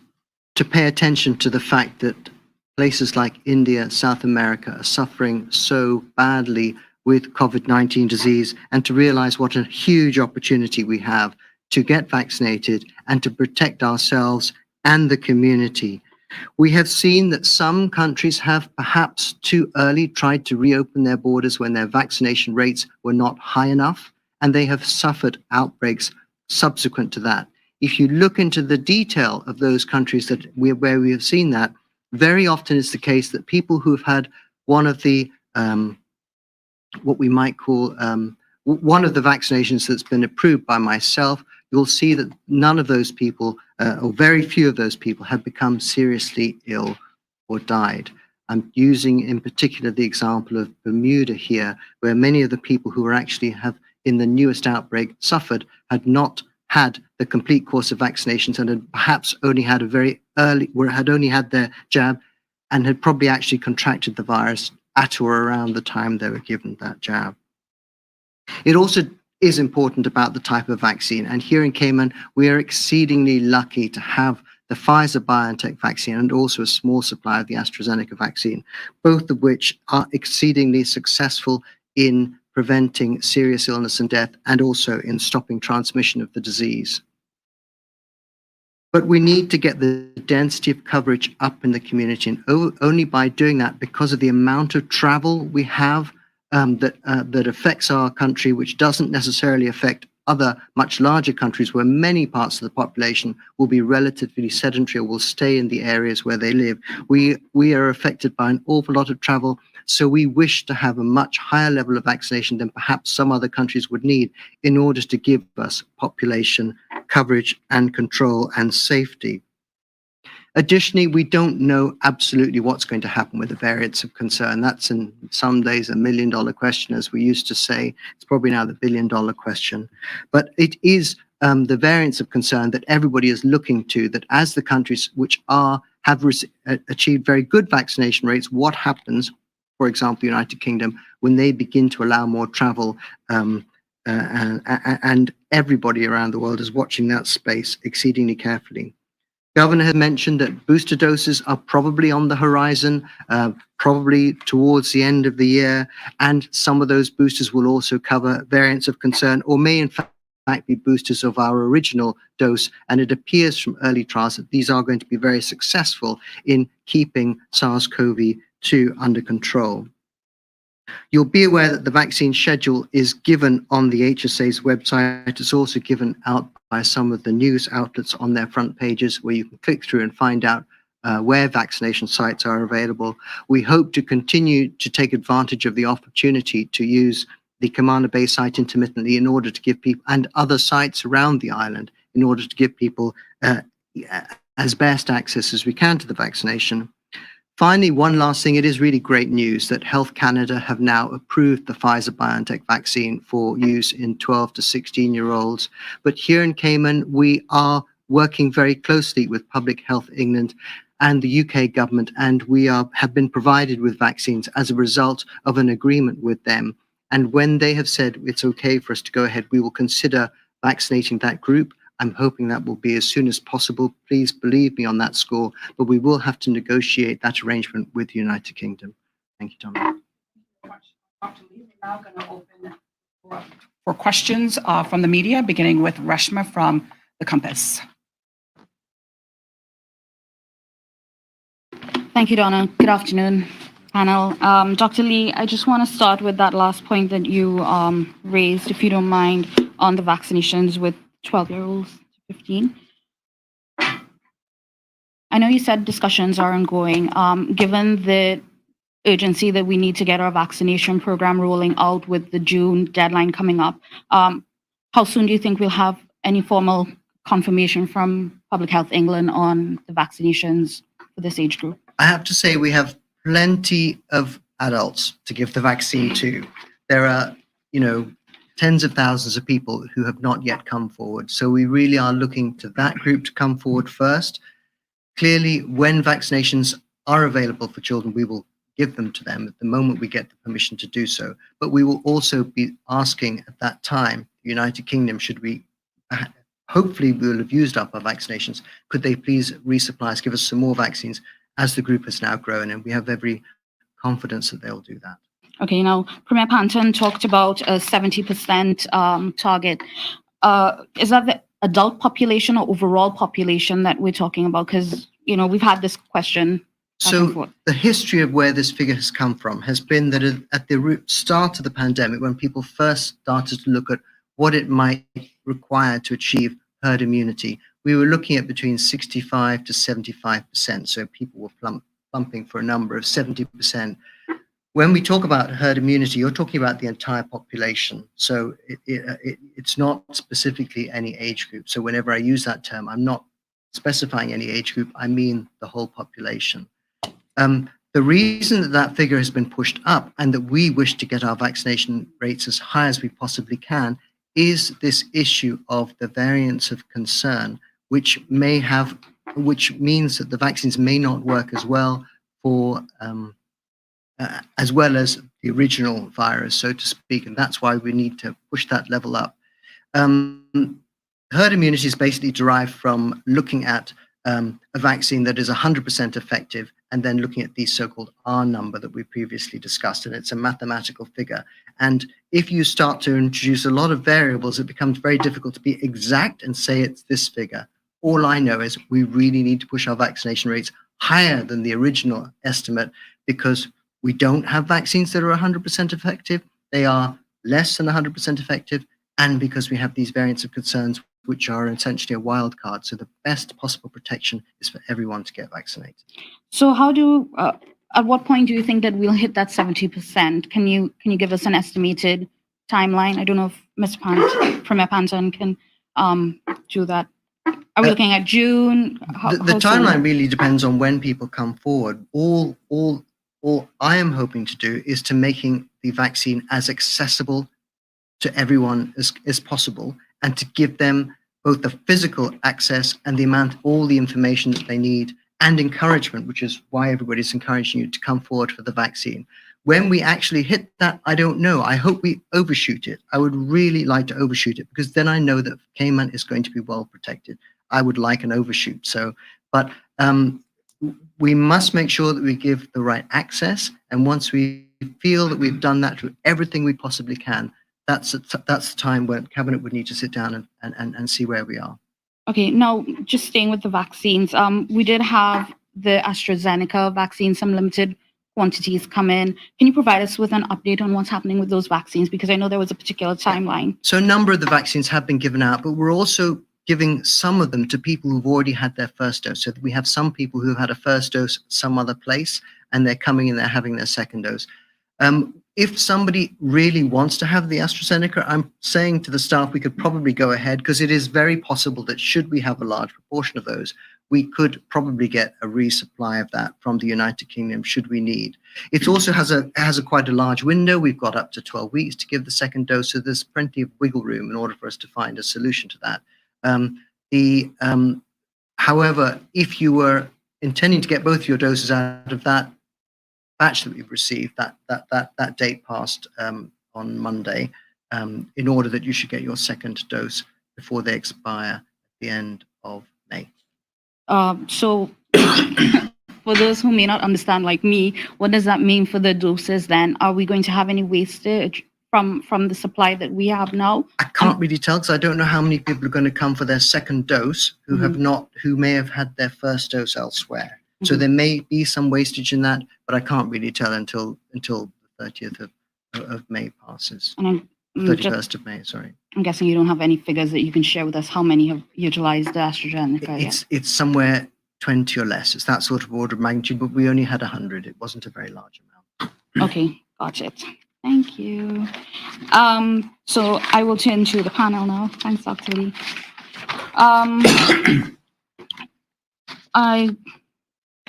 to pay attention to the fact that places like India, South America are suffering so badly with COVID-19 disease, and to realize what a huge opportunity we have to get vaccinated and to protect ourselves and the community. We have seen that some countries have perhaps too early tried to reopen their borders when their vaccination rates were not high enough, and they have suffered outbreaks subsequent to that. If you look into the detail of those countries where we have seen that, very often it's the case that people who have had one of the what we might call one of the vaccinations that's been approved by myself, you'll see that none of those people, or very few of those people, have become seriously ill or died. I'm using in particular the example of Bermuda here, where many of the people who have in the newest outbreak suffered had not had the complete course of vaccinations and had perhaps only had had only had their jab and had probably actually contracted the virus at or around the time they were given that jab. It also is important about the type of vaccine. And here in Cayman, we are exceedingly lucky to have the Pfizer-BioNTech vaccine and also a small supply of the AstraZeneca vaccine, both of which are exceedingly successful in preventing serious illness and death and also in stopping transmission of the disease. But we need to get the density of coverage up in the community, and only by doing that, because of the amount of travel we have that affects our country, which doesn't necessarily affect other much larger countries where many parts of the population will be relatively sedentary or will stay in the areas where they live. We are affected by an awful lot of travel, so we wish to have a much higher level of vaccination than perhaps some other countries would need in order to give us population coverage and control and safety. Additionally, we don't know absolutely what's going to happen with the variants of concern. That's in some days $1 million question, as we used to say. It's probably now the $1 billion question. But it is the variants of concern that everybody is looking to, that as the countries which have achieved very good vaccination rates, what happens, for example, the United Kingdom, when they begin to allow more travel, and everybody around the world is watching that space exceedingly carefully. Governor has mentioned that booster doses are probably on the horizon, probably towards the end of the year, and some of those boosters will also cover variants of concern, or may in fact be boosters of our original dose. And it appears from early trials that these are going to be very successful in keeping SARS-CoV-2 under control. You'll be aware that the vaccine schedule is given on the HSA's website. It's also given out by some of the news outlets on their front pages, where you can click through and find out where vaccination sites are available. We hope to continue to take advantage of the opportunity to use the Commander Bay site intermittently in order to give people, and other sites around the island, in order to give people as best access as we can to the vaccination. Finally, one last thing, it is really great news that Health Canada have now approved the Pfizer-BioNTech vaccine for use in 12 to 16-year-olds. But here in Cayman, we are working very closely with Public Health England and the UK government, and we have been provided with vaccines as a result of an agreement with them. And when they have said it's okay for us to go ahead, we will consider vaccinating that group. I'm hoping that will be as soon as possible. Please believe me on that score, but we will have to negotiate that arrangement with the United Kingdom. Thank you, Dominic. Dr. Lee, we're now going to open for questions from the media, beginning with Reshma from The Compass. Thank you, Donna. Good afternoon, panel. Dr. Lee, I just want to start with that last point that you raised, if you don't mind, on the vaccinations with 12-year-olds to 15. I know you said discussions are ongoing. Given the urgency that we need to get our vaccination program rolling out with the June deadline coming up, how soon do you think we'll have any formal confirmation from Public Health England on the vaccinations for this age group? I have to say we have plenty of adults to give the vaccine to. There are, tens of thousands of people who have not yet come forward. So we really are looking to that group to come forward first. Clearly, when vaccinations are available for children, we will give them to them at the moment we get the permission to do so. But we will also be asking at that time, the United Kingdom, should we, hopefully we will have used up our vaccinations, could they please resupply us, give us some more vaccines, as the group has now grown, and we have every confidence that they'll do that. Okay, now, Premier Panton talked about a 70% target. Is that the adult population or overall population that we're talking about? Because, we've had this question. So the history of where this figure has come from has been that at the start of the pandemic, when people first started to look at what it might require to achieve herd immunity, we were looking at between 65 to 75%. So people were plumping for a number of 70%. When we talk about herd immunity, you're talking about the entire population. So it's not specifically any age group. So whenever I use that term, I'm not specifying any age group, I mean the whole population. The reason that that figure has been pushed up and that we wish to get our vaccination rates as high as we possibly can is this issue of the variants of concern, which means that the vaccines may not work as well for as well as the original virus, so to speak, and that's why we need to push that level up. Herd immunity is basically derived from looking at a vaccine that is 100% effective and then looking at the so-called R number that we previously discussed, and it's a mathematical figure. And if you start to introduce a lot of variables, it becomes very difficult to be exact and say it's this figure. All I know is we really need to push our vaccination rates higher than the original estimate because we don't have vaccines that are 100% effective. They are less than 100% effective. And because we have these variants of concerns, which are essentially a wild card. So the best possible protection is for everyone to get vaccinated. So at what point do you think that we'll hit that 70%? Can you give us an estimated timeline? I don't know if Ms. Premier Panton can do that. Are we looking at June? The timeline really depends on when people come forward. All I am hoping to do is to making the vaccine as accessible to everyone as possible, and to give them both the physical access and all the information that they need, and encouragement, which is why everybody's encouraging you to come forward for the vaccine. When we actually hit that, I don't know. I hope we overshoot it. I would really like to overshoot it because then I know that Cayman is going to be well protected. I would like an overshoot. But we must make sure that we give the right access. And once we feel that we've done that through everything we possibly can, that's the time when Cabinet would need to sit down and see where we are. Okay, now just staying with the vaccines, we did have the AstraZeneca vaccine, some limited quantities come in. Can you provide us with an update on what's happening with those vaccines? Because I know there was a particular timeline. So a number of the vaccines have been given out, but we're also giving some of them to people who've already had their first dose. So we have some people who have had a first dose some other place, and they're coming in, they're having their second dose. If somebody really wants to have the AstraZeneca, I'm saying to the staff we could probably go ahead, because it is very possible that should we have a large proportion of those, we could probably get a resupply of that from the United Kingdom should we need. It also has a quite a large window. We've got up to 12 weeks to give the second dose, so there's plenty of wiggle room in order for us to find a solution to that. However, if you were intending to get both your doses out of that batch that we've received, that date passed on Monday, in order that you should get your second dose before they expire at the end of May. So for those who may not understand, like me, what does that mean for the doses then? Are we going to have any wastage from the supply that we have now? I can't really tell because I don't know how many people are going to come for their second dose who who may have had their first dose elsewhere. So there may be some wastage in that, but I can't really tell until the 30th of May passes. 31st of May, sorry. I'm guessing you don't have any figures that you can share with us how many have utilized the AstraZeneca. It's somewhere 20 or less. It's that sort of order of magnitude, but we only had 100. It wasn't a very large amount. Okay, got it. Thank you. So I will turn to the panel now. Thanks, Dr. Lee. I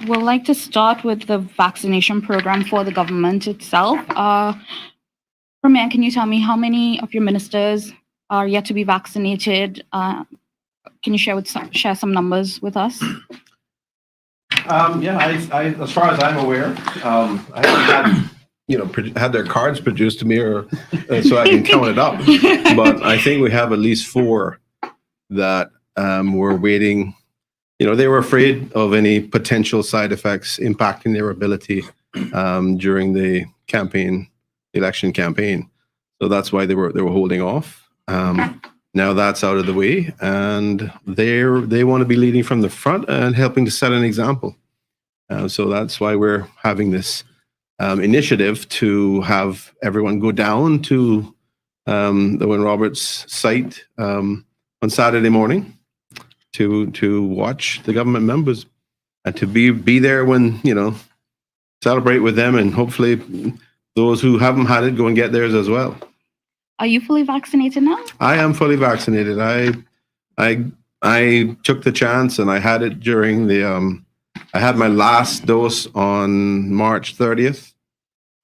would like to start with the vaccination program for the government itself. Premier, can you tell me how many of your ministers are yet to be vaccinated? Can you share some numbers with us? Yeah, I as far as I'm aware, I haven't had their cards produced to me, or so I can count it up. But I think we have at least 4 that were waiting. They were afraid of any potential side effects impacting their ability during the election campaign. So that's why they were holding off. Now that's out of the way, and they want to be leading from the front and helping to set an example. So that's why we're having this initiative to have everyone go down to the Wynne Roberts site on Saturday morning to watch the government members and to be there when, celebrate with them, and hopefully those who haven't had it go and get theirs as well. Are you fully vaccinated now? I am fully vaccinated. I took the chance, and I had it during the I had my last dose on March 30th.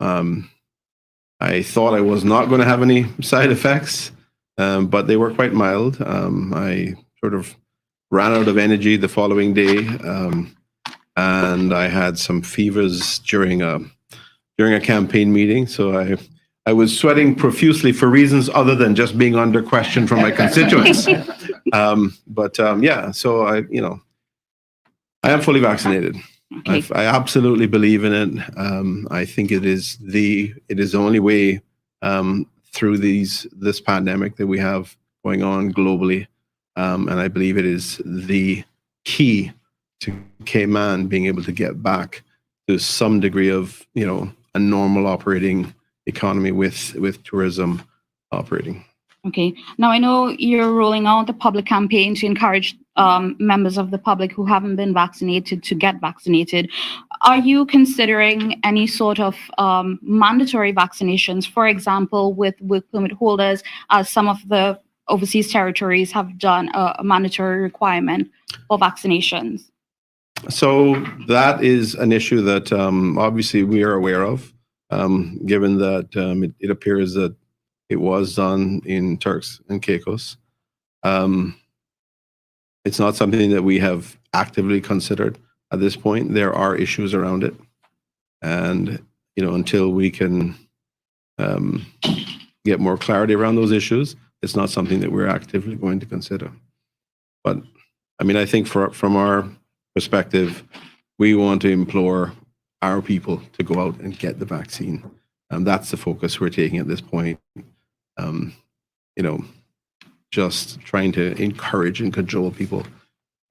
I thought I was not going to have any side effects, but they were quite mild. I sort of ran out of energy the following day, and I had some fevers during a campaign meeting. So I was sweating profusely for reasons other than just being under question from my constituents. So I am fully vaccinated. Okay. I absolutely believe in it. I think it is the only way through this pandemic that we have going on globally. And I believe it is the key to Cayman being able to get back to some degree of, a normal operating economy with tourism operating. Okay. Now, I know you're rolling out the public campaign to encourage members of the public who haven't been vaccinated to get vaccinated. Are you considering any sort of mandatory vaccinations, for example, with work permit holders, as some of the overseas territories have done a mandatory requirement for vaccinations? So that is an issue that obviously we are aware of, given that it appears that it was done in Turks and Caicos. It's not something that we have actively considered at this point. There are issues around it. And, until we can get more clarity around those issues, it's not something that we're actively going to consider. But, I think from our perspective, we want to implore our people to go out and get the vaccine. That's the focus we're taking at this point. Just trying to encourage and cajole people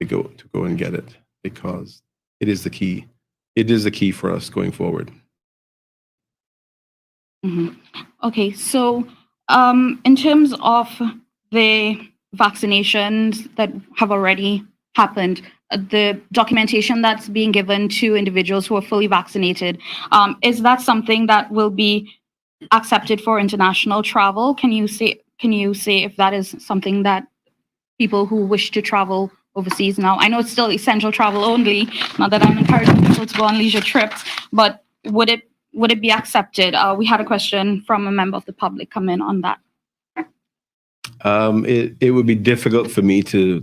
to go and get it, because it is the key. It is the key for us going forward. Mm-hmm. Okay, so in terms of the vaccinations that have already happened, the documentation that's being given to individuals who are fully vaccinated, is that something that will be accepted for international travel? Can you say if that is something that people who wish to travel overseas now? I know it's still essential travel only, not that I'm encouraging people to go on leisure trips, but would it be accepted? We had a question from a member of the public come in on that. It would be difficult for me to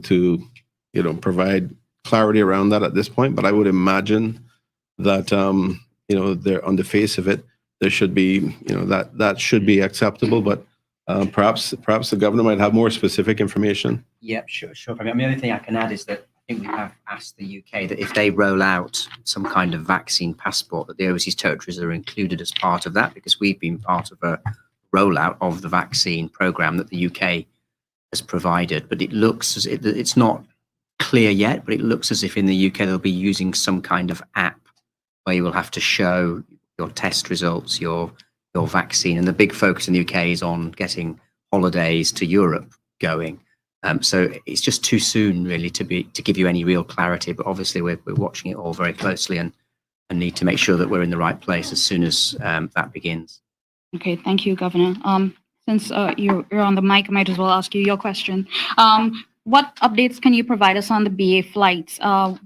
provide clarity around that at this point, but I would imagine that there, on the face of it, there should be that should be acceptable, but perhaps the governor might have more specific information. Yeah, sure. The only thing I can add is that I think we have asked the UK that if they roll out some kind of vaccine passport, that the overseas territories are included as part of that, because we've been part of a rollout of the vaccine program that the UK has provided. But it looks as if it's not clear yet, but it looks as if in the UK they'll be using some kind of app where you will have to show your test results, your vaccine, and the big focus in the UK is on getting holidays to Europe going. So it's just too soon, really, to give you any real clarity. But obviously, we're watching it all very closely and need to make sure that we're in the right place as soon as that begins. Okay, thank you, Governor. Since you're on the mic, I might as well ask you your question. What updates can you provide us on the BA flights?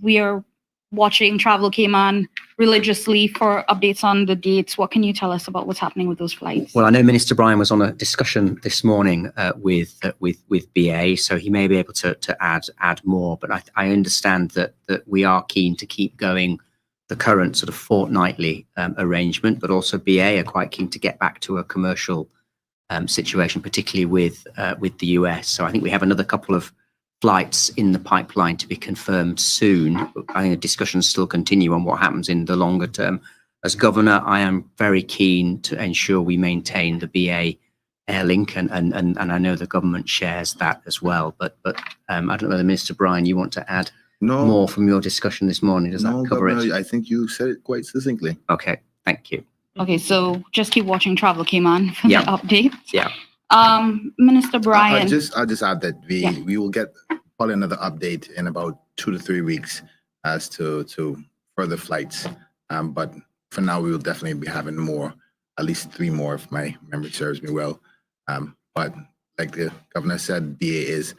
We are watching Travel Cayman religiously for updates on the dates. What can you tell us about what's happening with those flights? Well, I know Minister Bryan was on a discussion this morning with BA, so he may be able to add more. But I understand that we are keen to keep going the current sort of fortnightly arrangement, but also BA are quite keen to get back to a commercial situation, particularly with the US. So I think we have another couple of flights in the pipeline to be confirmed soon. I think the discussions still continue on what happens in the longer term. As governor, I am very keen to ensure we maintain the BA Airlink, and I know the government shares that as well. But I don't know whether Minister Bryan, you want to add more from your discussion this morning. Does that cover it? I think you said it quite succinctly. Okay, thank you. Okay, so just keep watching Travel Cayman for the updates. Yeah. Minister Bryan. I'll just add that we will get probably another update in about 2 to 3 weeks as to further flights. But for now, we will definitely be having more, at least 3 more if my memory serves me well. But like the governor said, BA is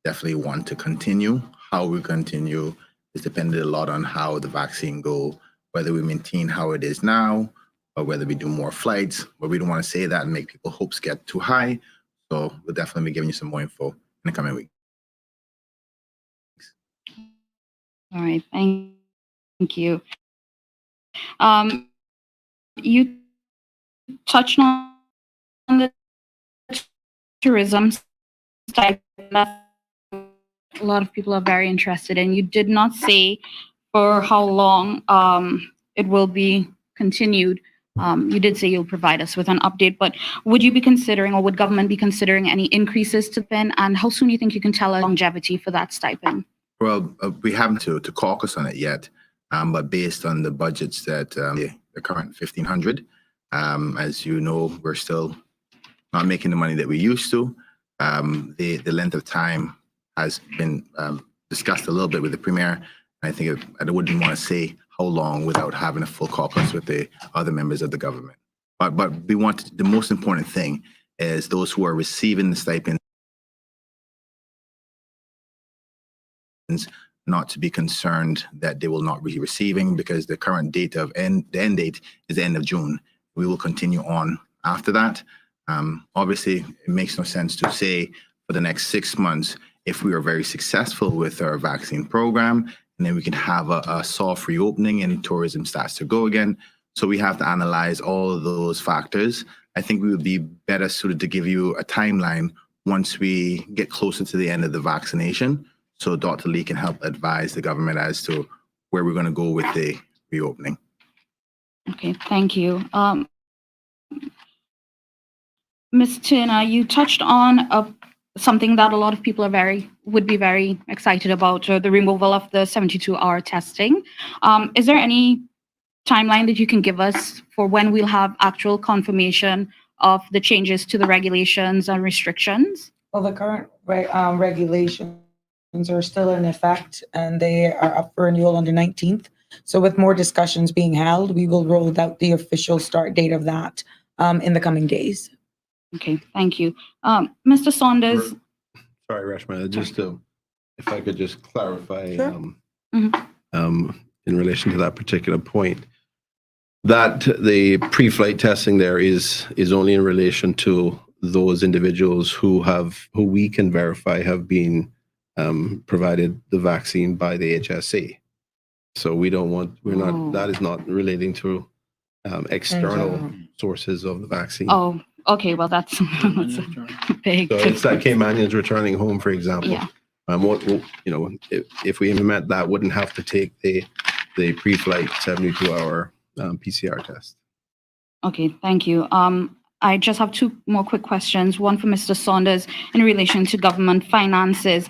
definitely one to continue. How we continue is dependent a lot on how the vaccine go, whether we maintain how it is now, or whether we do more flights. But we don't want to say that and make people's hopes get too high. So we'll definitely be giving you some more info in the coming week. All right, thank you. You touched on the tourism side that a lot of people are very interested in. You did not say for how long it will be continued. You did say you'll provide us with an update, but would you be considering, or would government be considering, any increases to stipend? And how soon do you think you can tell us longevity for that stipend? Well, we haven't to caucus on it yet, but based on the budgets that the current 1,500, as you know, we're still not making the money that we used to. The length of time has been discussed a little bit with the Premier. I think I wouldn't want to say how long without having a full caucus with the other members of the government. But we want, the most important thing is those who are receiving the stipends not to be concerned that they will not be receiving, because the current date of the end date is the end of June. We will continue on after that. Obviously, it makes no sense to say for the next 6 months, if we are very successful with our vaccine program, and then we can have a soft reopening and tourism starts to go again. So we have to analyze all of those factors. I think we would be better suited to give you a timeline once we get closer to the end of the vaccination, so Dr. Lee can help advise the government as to where we're going to go with the reopening. Okay, thank you. Ms. Turner, you touched on something that a lot of people would be very excited about, the removal of the 72-hour testing. Is there any timeline that you can give us for when we'll have actual confirmation of the changes to the regulations and restrictions? Well, the current regulations are still in effect, and they are up for renewal on the 19th. So with more discussions being held, we will roll out the official start date of that in the coming days. Okay, thank you. Mr. Saunders. Sorry, Rashma, just if I could just clarify Sure. In relation to that particular point, that the pre-flight testing there is only in relation to those individuals who we can verify have been provided the vaccine by the HSC. So that is not relating to external sources of the vaccine. Oh, okay, well, that's big. So it's like Caymanians returning home, for example. Yeah. If we implement that, wouldn't have to take the pre-flight 72-hour PCR test. Okay, thank you. I just have two more quick questions. One for Mr. Saunders in relation to government finances.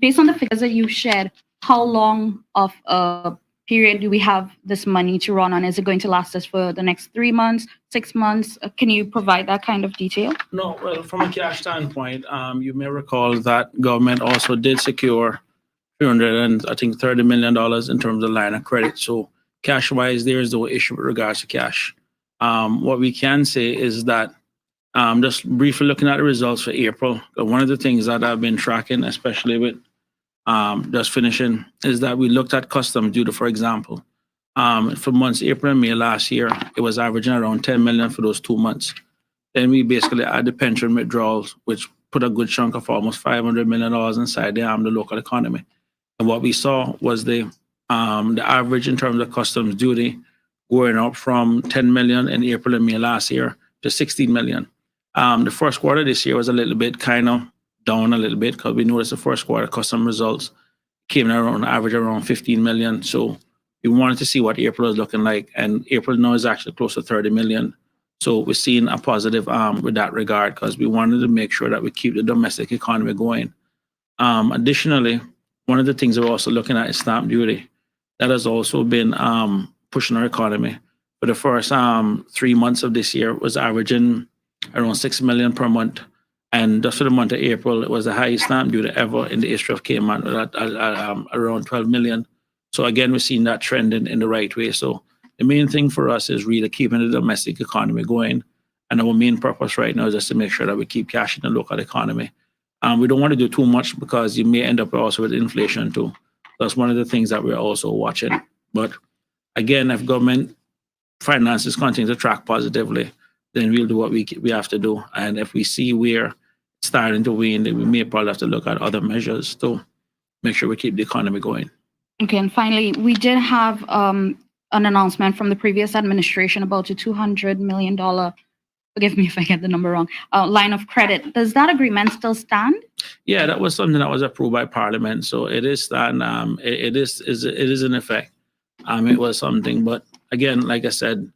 Based on the figures that you shared, how long of a period do we have this money to run on? Is it going to last us for the next 3 months, 6 months? Can you provide that kind of detail? No, well, from a cash standpoint, you may recall that government also did secure $30 million in terms of line of credit. So cash-wise, there is no issue with regards to cash. What we can say is that just briefly looking at the results for April, one of the things that I've been tracking, especially with just finishing, is that we looked at customs duty, for example. For months April and May last year, it was averaging around 10 million for those 2 months. Then we basically had the pension withdrawals, which put a good chunk of almost $500 million inside the local economy. And what we saw was the average in terms of customs duty going up from 10 million in April and May last year to 16 million. The first quarter this year was a little bit kind of down a little bit, because we noticed the first quarter custom results came in around average around 15 million. So we wanted to see what April is looking like, and April now is actually close to 30 million. So we're seeing a positive with that regard, because we wanted to make sure that we keep the domestic economy going. Additionally, one of the things we're also looking at is stamp duty. That has also been pushing our economy. For the first 3 months of this year, it was averaging around 6 million per month. And just for the month of April, it was the highest stamp duty ever in the history of Cayman, at around 12 million. So again, we're seeing that trend in the right way. So the main thing for us is really keeping the domestic economy going. And our main purpose right now is just to make sure that we keep cash in the local economy. We don't want to do too much, because you may end up also with inflation too. That's one of the things that we're also watching. But again, if government finances continue to track positively, then we'll do what we have to do. And if we see we're starting to wane, then we may probably have to look at other measures to make sure we keep the economy going. Okay, and finally, we did have an announcement from the previous administration about a $200 million, forgive me if I get the number wrong, line of credit. Does that agreement still stand? Yeah, that was something that was approved by Parliament. So it is it is in effect. It was something, but again, like I said,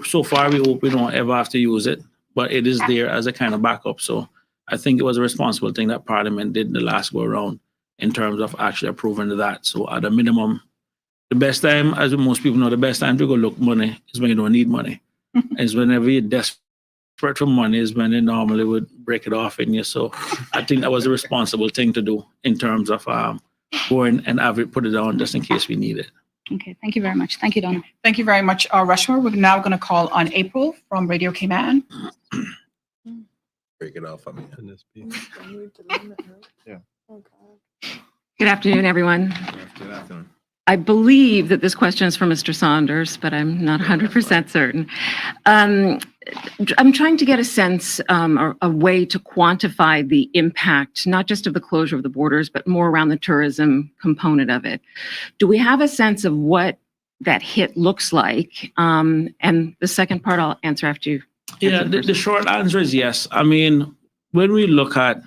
So far, we hope we don't ever have to use it, but it is there as a kind of backup. So I think it was a responsible thing that Parliament did the last go around in terms of actually approving that. So at a minimum, the best time, as most people know, the best time to go look money is when you don't need money. It's whenever you're desperate for money is when they normally would break it off in you. So I think that was a responsible thing to do in terms of going and have it put it down just in case we need it. Okay, thank you very much. Thank you, Donna. Thank you very much, Rushmore. We're now going to call on April from Radio Cayman. Break it off on me. Good afternoon, everyone. Good afternoon. I believe that this question is for Mr. Saunders, but I'm not 100% certain. I'm trying to get a sense or a way to quantify the impact, not just of the closure of the borders, but more around the tourism component of it. Do we have a sense of what that hit looks like? And the second part I'll answer after you. Yeah, the short answer is yes. I mean, when we look at,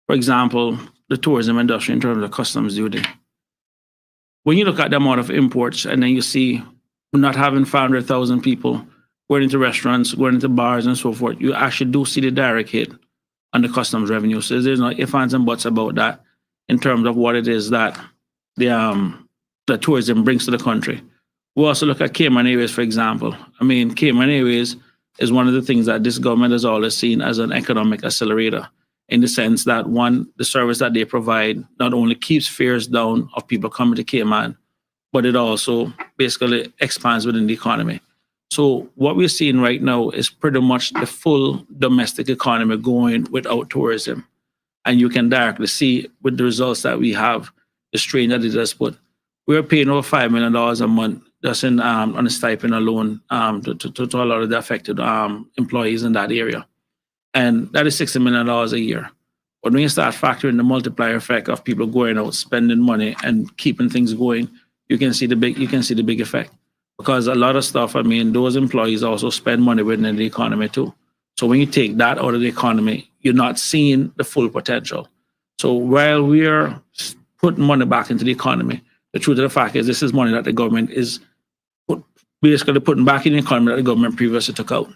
for example, the tourism industry in terms of customs duty, when you look at the amount of imports and then you see we're not having 500,000 people going into restaurants, going into bars and so forth, you actually do see the direct hit on the customs revenue. So there's no ifs, ands, and buts about that in terms of what it is that the tourism brings to the country. We also look at Cayman Airways, for example. I mean, Cayman Airways is one of the things that this government has always seen as an economic accelerator, in the sense that, one, the service that they provide not only keeps fares down of people coming to Cayman, but it also basically expands within the economy. So what we're seeing right now is pretty much the full domestic economy going without tourism. And you can directly see with the results that we have, the strain that it has put. We're paying over $5 million a month just in on a stipend alone to a lot of the affected employees in that area. And that is $60 million a year. But when you start factoring the multiplier effect of people going out, spending money and keeping things going, you can see the big effect. Because a lot of stuff, I mean, those employees also spend money within the economy too. So when you take that out of the economy, you're not seeing the full potential. So while we're putting money back into the economy, the truth of the fact is this is money that the government is basically putting back in the economy that the government previously took out.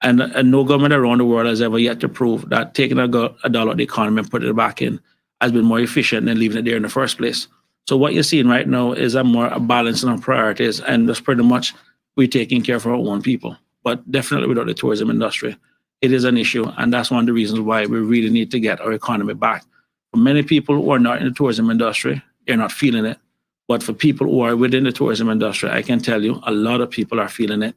And no government around the world has ever yet to prove that taking a dollar out of the economy and putting it back in has been more efficient than leaving it there in the first place. So what you're seeing right now is a balancing of priorities, and that's pretty much we're taking care of our own people. But definitely without the tourism industry, it is an issue, and that's one of the reasons why we really need to get our economy back. For many people who are not in the tourism industry, they're not feeling it. But for people who are within the tourism industry, I can tell you a lot of people are feeling it.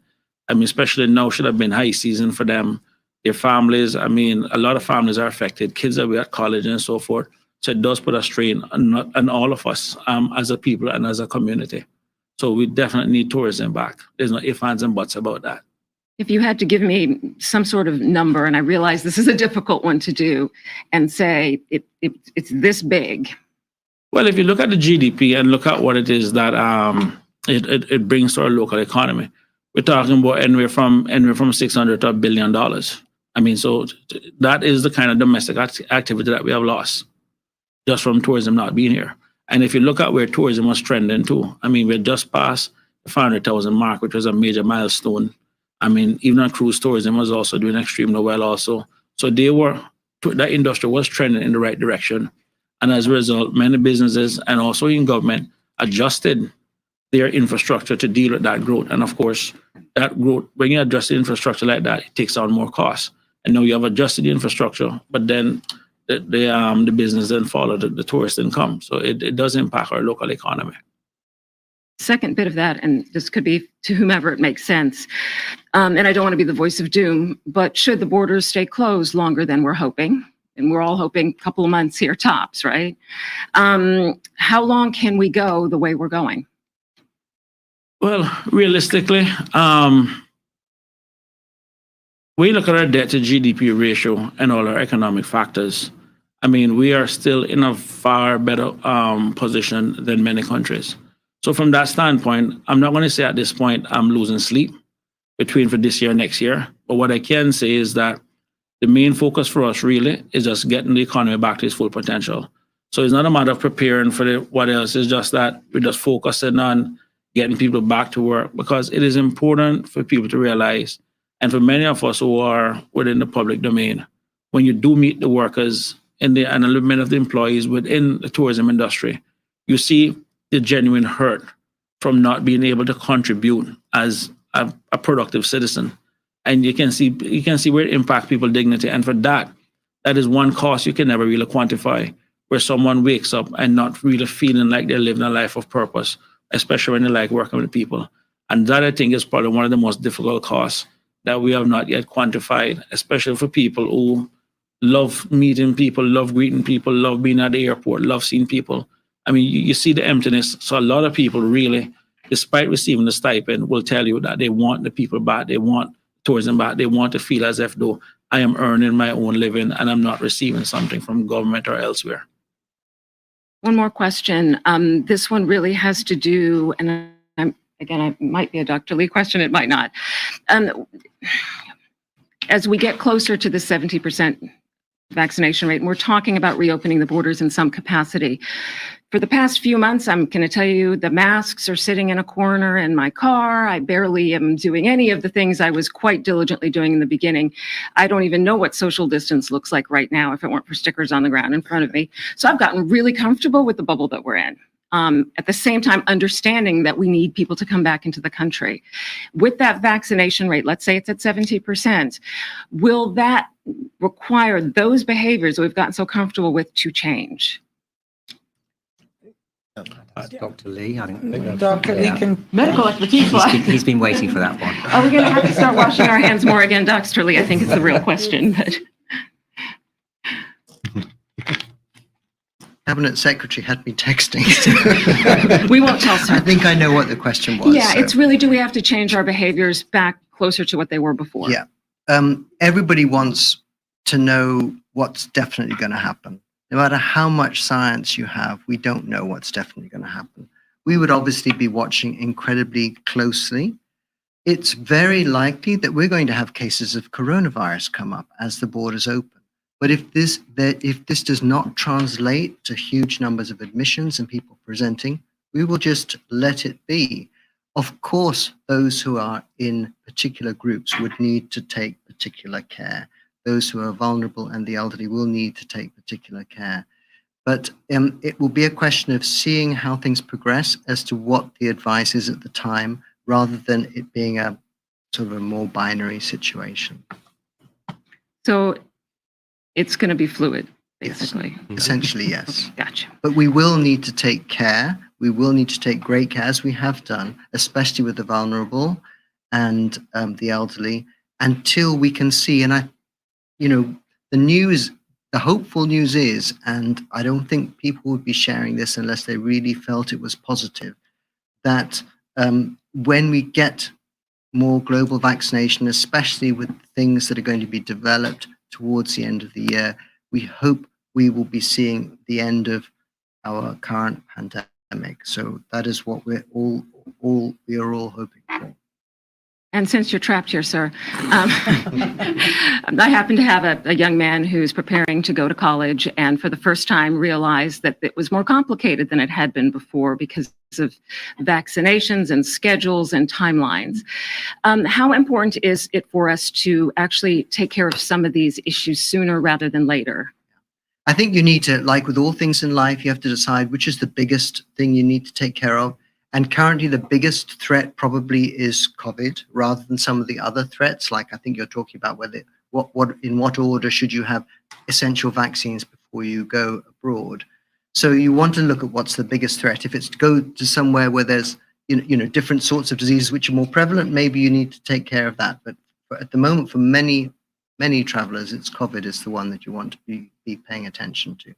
I mean, especially now should have been high season for them, their families. I mean, a lot of families are affected, kids are at college and so forth. So it does put a strain on all of us as a people and as a community. So we definitely need tourism back. There's no ifs, ands, and buts about that. If you had to give me some sort of number, and I realize this is a difficult one to do, and say it's this big. Well, if you look at the GDP and look at what it is that it brings to our local economy, we're talking about anywhere from $600 to $1 billion. I mean, so that is the kind of domestic activity that we have lost just from tourism not being here. And if you look at where tourism was trending to, I mean, we just passed the 500,000 mark, which was a major milestone. I mean, even on cruise tourism was also doing extremely well also. So that industry was trending in the right direction. And as a result, many businesses and also in government adjusted their infrastructure to deal with that growth. And of course, that growth, when you adjust the infrastructure like that, it takes on more costs. And now you have adjusted the infrastructure, but then the business then follow the tourist income. So it does impact our local economy. Second bit of that, and this could be to whomever it makes sense, and I don't want to be the voice of doom, but should the borders stay closed longer than we're hoping, and we're all hoping a couple of months here tops, right? How long can we go the way we're going? Well, realistically, we look at our debt to GDP ratio and all our economic factors. I mean, we are still in a far better position than many countries. So from that standpoint, I'm not going to say at this point I'm losing sleep for this year and next year. But what I can say is that the main focus for us really is just getting the economy back to its full potential. So it's not a matter of preparing for what else. It's just that we're just focusing on getting people back to work, because it is important for people to realize, and for many of us who are within the public domain, when you do meet the workers and a little bit of the employees within the tourism industry, you see the genuine hurt from not being able to contribute as a productive citizen. And you can see where it impacts people's dignity. And for that is one cost you can never really quantify, where someone wakes up and not really feeling like they're living a life of purpose, especially when they like working with people. And that, I think, is probably one of the most difficult costs that we have not yet quantified, especially for people who love meeting people, love greeting people, love being at the airport, love seeing people. I mean, you see the emptiness. So a lot of people really, despite receiving the stipend, will tell you that they want the people back, they want tourism back, they want to feel as if though I am earning my own living and I'm not receiving something from government or elsewhere. One more question. This one really has to do, and again, it might be a Dr. Lee question, it might not. As we get closer to the 70% vaccination rate, and we're talking about reopening the borders in some capacity. For the past few months, I'm going to tell you, the masks are sitting in a corner in my car. I barely am doing any of the things I was quite diligently doing in the beginning. I don't even know what social distance looks like right now if it weren't for stickers on the ground in front of me. So I've gotten really comfortable with the bubble that we're in. At the same time, understanding that we need people to come back into the country. With that vaccination rate, let's say it's at 70%, will that require those behaviors we've gotten so comfortable with to change? Dr. Lee, I think. Dr. Lee can. Medical expertise. He's been waiting for that one. Are we going to have to start washing our hands more again, Dr. Lee? I think it's the real question. But Cabinet Secretary had me texting. we won't tell, sir. I think I know what the question was. Yeah, it's really, do we have to change our behaviors back closer to what they were before? Yeah. Everybody wants to know what's definitely going to happen. No matter how much science you have, we don't know what's definitely going to happen. We would obviously be watching incredibly closely. It's very likely that we're going to have cases of coronavirus come up as the borders open. But if this does not translate to huge numbers of admissions and people presenting, we will just let it be. Of course, those who are in particular groups would need to take particular care. Those who are vulnerable and the elderly will need to take particular care. But it will be a question of seeing how things progress as to what the advice is at the time, rather than it being a sort of a more binary situation. So it's going to be fluid, basically. Yes. Essentially, yes. Gotcha. But we will need to take care. We will need to take great care, as we have done, especially with the vulnerable and the elderly, until we can see. And the hopeful news is, and I don't think people would be sharing this unless they really felt it was positive, that when we get more global vaccination, especially with things that are going to be developed towards the end of the year, we hope we will be seeing the end of our current pandemic. So that is what we are all hoping for. And since you're trapped here, sir, I happen to have a young man who's preparing to go to college and for the first time realized that it was more complicated than it had been before because of vaccinations and schedules and timelines. How important is it for us to actually take care of some of these issues sooner rather than later? I think you need to, like with all things in life, you have to decide which is the biggest thing you need to take care of. And currently the biggest threat probably is COVID, rather than some of the other threats. Like I think you're talking about in what order should you have essential vaccines before you go abroad. So you want to look at what's the biggest threat. If it's to go to somewhere where there's different sorts of diseases which are more prevalent, maybe you need to take care of that. But at the moment, for many travelers, it's COVID is the one that you want to be paying attention to.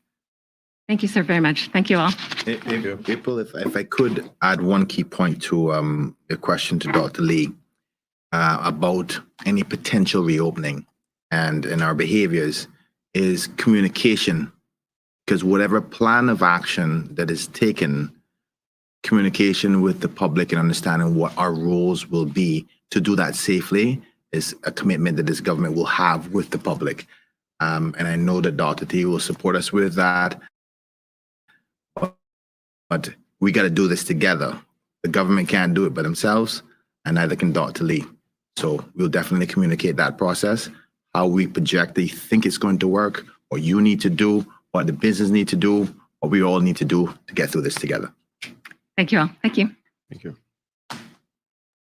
Thank you, sir, very much. Thank you all. April, if I could add one key point to the question to Dr. Lee about any potential reopening and in our behaviors is communication. Because whatever plan of action that is taken, communication with the public and understanding what our roles will be to do that safely is a commitment that this government will have with the public. And I know that Dr. T will support us with that. But we got to do this together. the government can't do it by themselves, and neither can Dr. Lee. So we'll definitely communicate that process, how we project they think it's going to work, what you need to do, what the business need to do, what we all need to do to get through this together. Thank you all. Thank you. Thank you.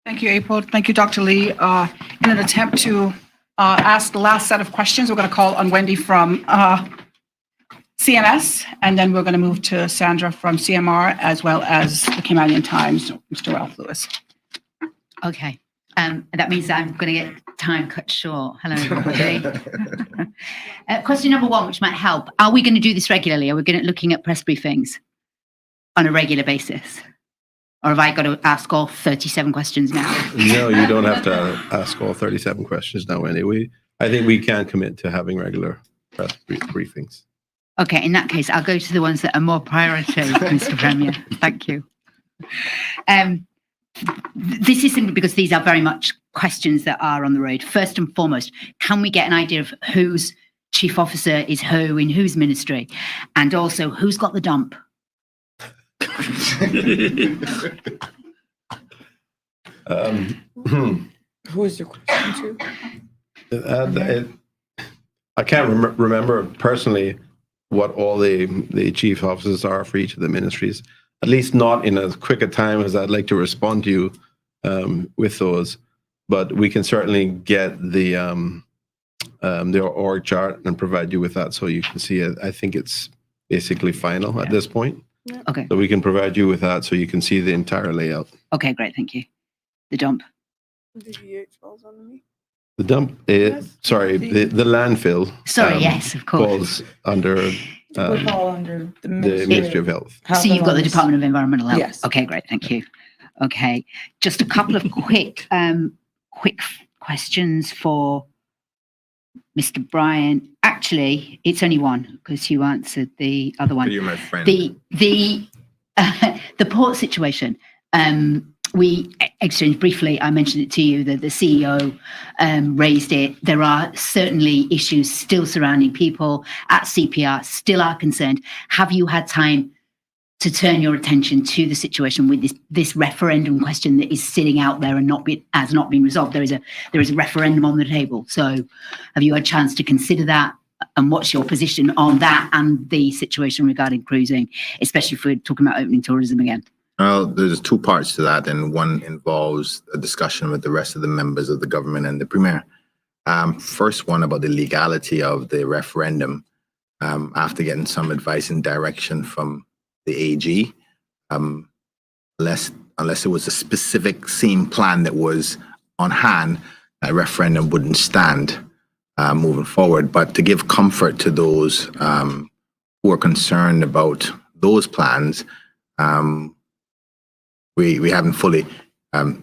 Thank you, April. Thank you, Dr. Lee. In an attempt to ask the last set of questions, we're going to call on Wendy from CMS, and then we're going to move to Sandra from CMR, as well as the Canadian Times, Mr. Ralph Lewis. Okay. That means I'm going to get time cut short. Hello, everybody. Question number one, which might help. Are we going to do this regularly? Are we going to looking at press briefings on a regular basis? Or have I got to ask all 37 questions now? No, you don't have to ask all 37 questions now, Wendy. I think we can commit to having regular press briefings. Okay, in that case, I'll go to the ones that are more priority, Mr. Premier. Thank you. This is simply because these are very much questions that are on the road. First and foremost, can we get an idea of whose chief officer is who in whose ministry? And also, who's got the dump? Who is your question to? I can't remember personally what all the chief officers are for each of the ministries, at least not in as quick a time as I'd like to respond to you with those. But we can certainly get the org chart and provide you with that so you can see it. I think it's basically final at this point. Okay. So we can provide you with that so you can see the entire layout. Okay, great. Thank you. The dump. The dump, sorry, the landfill. Sorry, yes, of course. Falls under Would fall under the the Ministry of Health. So you've got the Department of Environmental Health? Yes. Okay, great. Thank you. Okay. Just a couple of quick questions for Mr. Bryan. Actually, it's only one because you answered the other one. You're my friend. The port situation. We exchanged briefly. I mentioned it to you that the CEO raised it. There are certainly issues still surrounding people at CPR, still are concerned. Have you had time to turn your attention to the situation with this referendum question that is sitting out there and has not been resolved? There is a referendum on the table. So have you had a chance to consider that? And what's your position on that and the situation regarding cruising, especially if we're talking about opening tourism again? Well, there's two parts to that, and one involves a discussion with the rest of the members of the government and the Premier. First one about the legality of the referendum. After getting some advice and direction from the AG, unless it was a specific same plan that was on hand, that referendum wouldn't stand moving forward. But to give comfort to those who are concerned about those plans, we haven't fully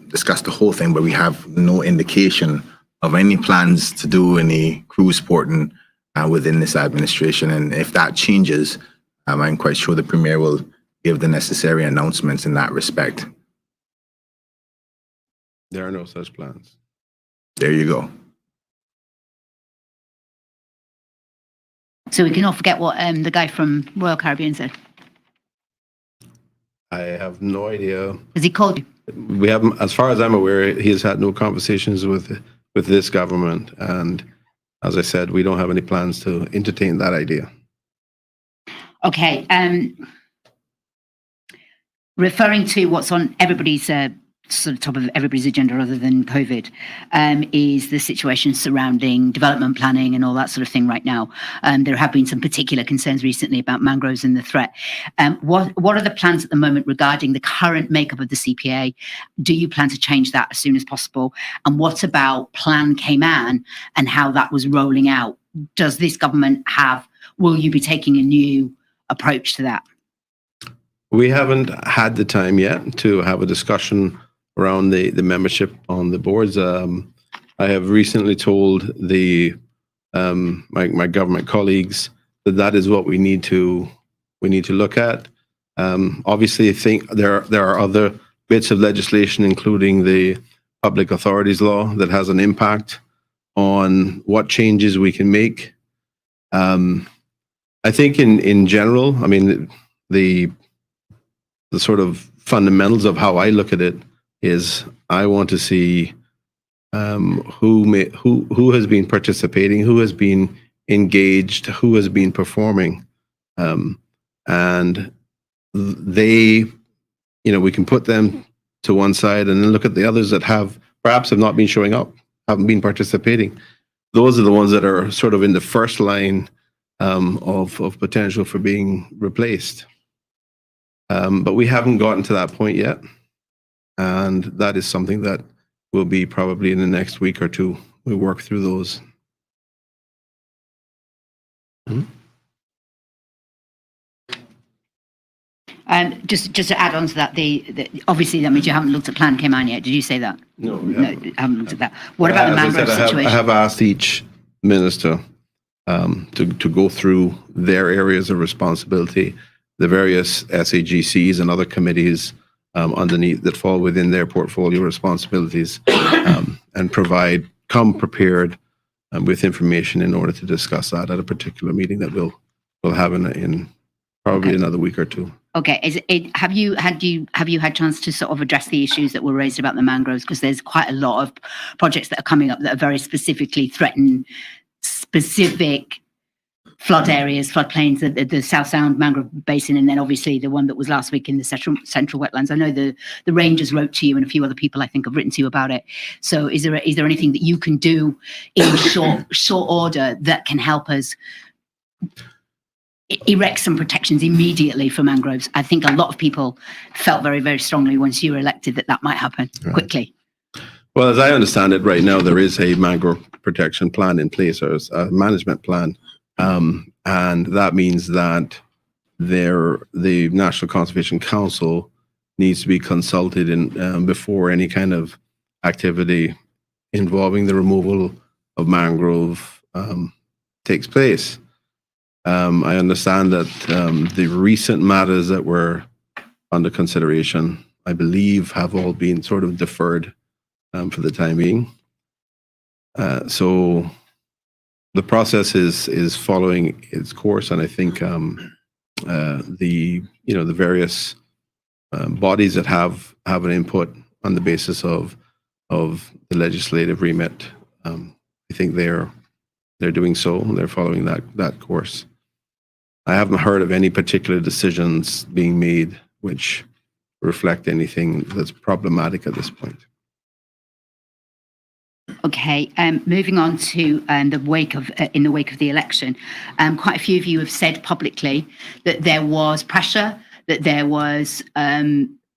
discussed the whole thing, but we have no indication of any plans to do any cruise porting within this administration. And if that changes, I'm quite sure the Premier will give the necessary announcements in that respect. There are no such plans. There you go. So we can all forget what the guy from Royal Caribbean said. I have no idea. Has he called you? We haven't, as far as I'm aware, he has had no conversations with this government. And as I said, we don't have any plans to entertain that idea. Okay. Referring to what's on everybody's sort of top of everybody's agenda other than COVID, is the situation surrounding development planning and all that sort of thing right now. There have been some particular concerns recently about mangroves and the threat. What are the plans at the moment regarding the current makeup of the CPA? Do you plan to change that as soon as possible? And what about Plan Cayman and how that was rolling out? Does this government will you be taking a new approach to that? We haven't had the time yet to have a discussion around the membership on the boards. I have recently told my government colleagues that is what we need to look at. Obviously, I think there are other bits of legislation, including the Public Authorities Law, that has an impact on what changes we can make. I think in general, I mean, the sort of fundamentals of how I look at it is I want to see who has been participating, who has been engaged, who has been performing, and they, we can put them to one side and then look at the others that perhaps have not been showing up, haven't been participating. Those are the ones that are sort of in the first line of potential for being replaced. But we haven't gotten to that point yet. And that is something that will be probably in the next week or two. We work through those. Just to add on to that, obviously that means you haven't looked at Plan Cayman yet. Did you say that? No, haven't looked at that. What about the mangrove situation? I have asked each minister to go through their areas of responsibility, the various SAGCs and other committees underneath that fall within their portfolio responsibilities, and come prepared with information in order to discuss that at a particular meeting that we'll have in probably another week or two. Okay. Have you had chance to sort of address the issues that were raised about the mangroves? Because there's quite a lot of projects that are coming up that are very specifically threaten specific flood areas, floodplains, the South Sound Mangrove Basin, and then obviously the one that was last week in the central wetlands. I know the rangers wrote to you, and a few other people I think have written to you about it. So is there anything that you can do in short order that can help us erect some protections immediately for mangroves? I think a lot of people felt very, very strongly once you were elected that might happen quickly. Well, as I understand it, right now there is a mangrove protection plan in place, or a management plan. And that means that the National Conservation Council needs to be consulted before any kind of activity involving the removal of mangrove takes place. I understand that the recent matters that were under consideration, I believe, have all been sort of deferred for the time being. So the process is following its course, and I think the various bodies that have an input on the basis of the legislative remit, I think they're doing so. They're following that course. I haven't heard of any particular decisions being made which reflect anything that's problematic at this point. Okay, moving on to in the wake of the election, quite a few of you have said publicly that there was pressure, that there was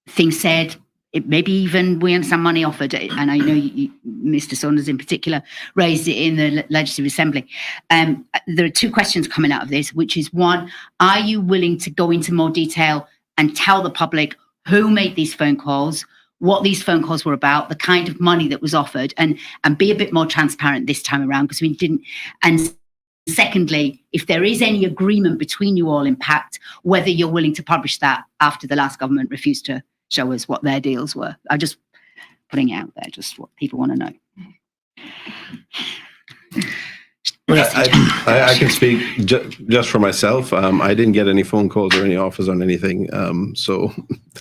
things said, maybe even we understand money offered, and I know Mr. Saunders in particular raised it in the Legislative Assembly. There are two questions coming out of this, which is one, are you willing to go into more detail and tell the public who made these phone calls, what these phone calls were about, the kind of money that was offered, and be a bit more transparent this time around, because we didn't. And secondly, if there is any agreement between you all in PACT, whether you're willing to publish that after the last government refused to show us what their deals were. I'm just putting it out there, just what people want to know. I can speak just for myself. I didn't get any phone calls or any offers on anything, so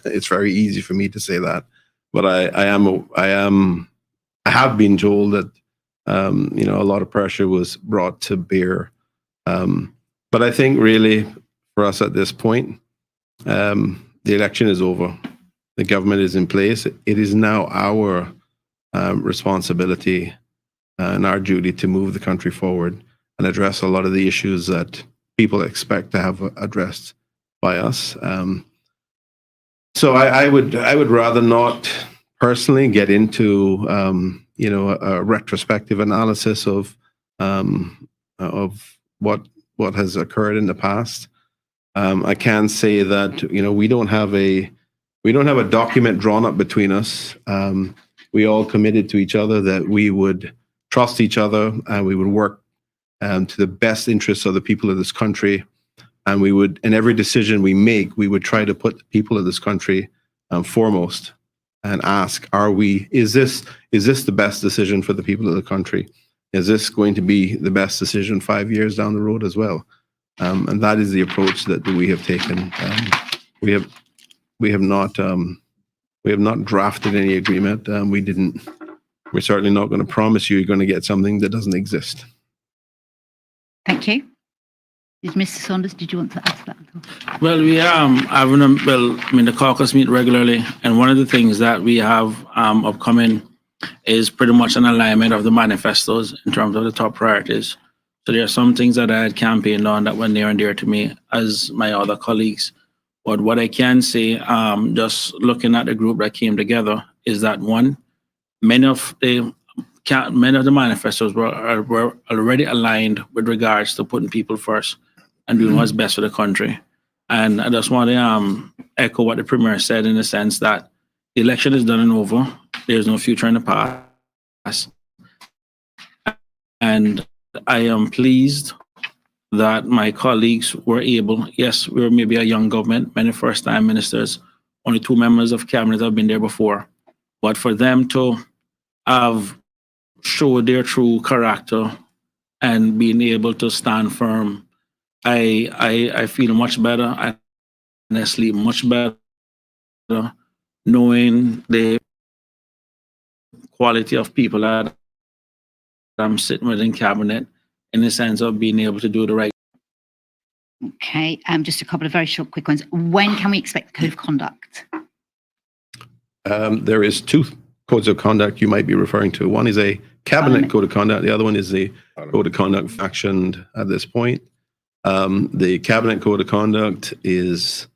it's very easy for me to say that. But I have been told that a lot of pressure was brought to bear. But I think really for us at this point, the election is over. The government is in place. It is now our responsibility and our duty to move the country forward and address a lot of the issues that people expect to have addressed by us. So I would rather not personally get into a retrospective analysis of what has occurred in the past. I can say that we don't have a document drawn up between us. We all committed to each other that we would trust each other and we would work to the best interests of the people of this country. And we would, in every decision we make, we would try to put the people of this country foremost and ask, is this the best decision for the people of the country? Is this going to be the best decision 5 years down the road as well? And that is the approach that we have taken. we have not drafted any agreement. We're certainly not going to promise you're going to get something that doesn't exist. Thank you. Mr. Saunders, did you want to add to that? Well, we the caucus meet regularly, and one of the things that we have upcoming is pretty much an alignment of the manifestos in terms of the top priorities. So there are some things that I had campaigned on that were near and dear to me as my other colleagues. But what I can say, just looking at the group that came together, is that one, many of the manifestos were already aligned with regards to putting people first and doing what's best for the country. And I just want to echo what the Premier said, in the sense that the election is done and over. There's no future in the past. And I am pleased that my colleagues were able, yes, we were maybe a young government, many first-time ministers, only 2 members of cabinet have been there before. But for them to have showed their true character and being able to stand firm, I feel much better, and I sleep much better knowing the quality of people that I'm sitting with in cabinet, in the sense of being able to do the right. Okay, just a couple of very short, quick ones. When can we expect the code of conduct? There is 2 codes of conduct you might be referring to. One is a cabinet code of conduct. The other one is the code of conduct actioned at this point. The cabinet code of conduct is,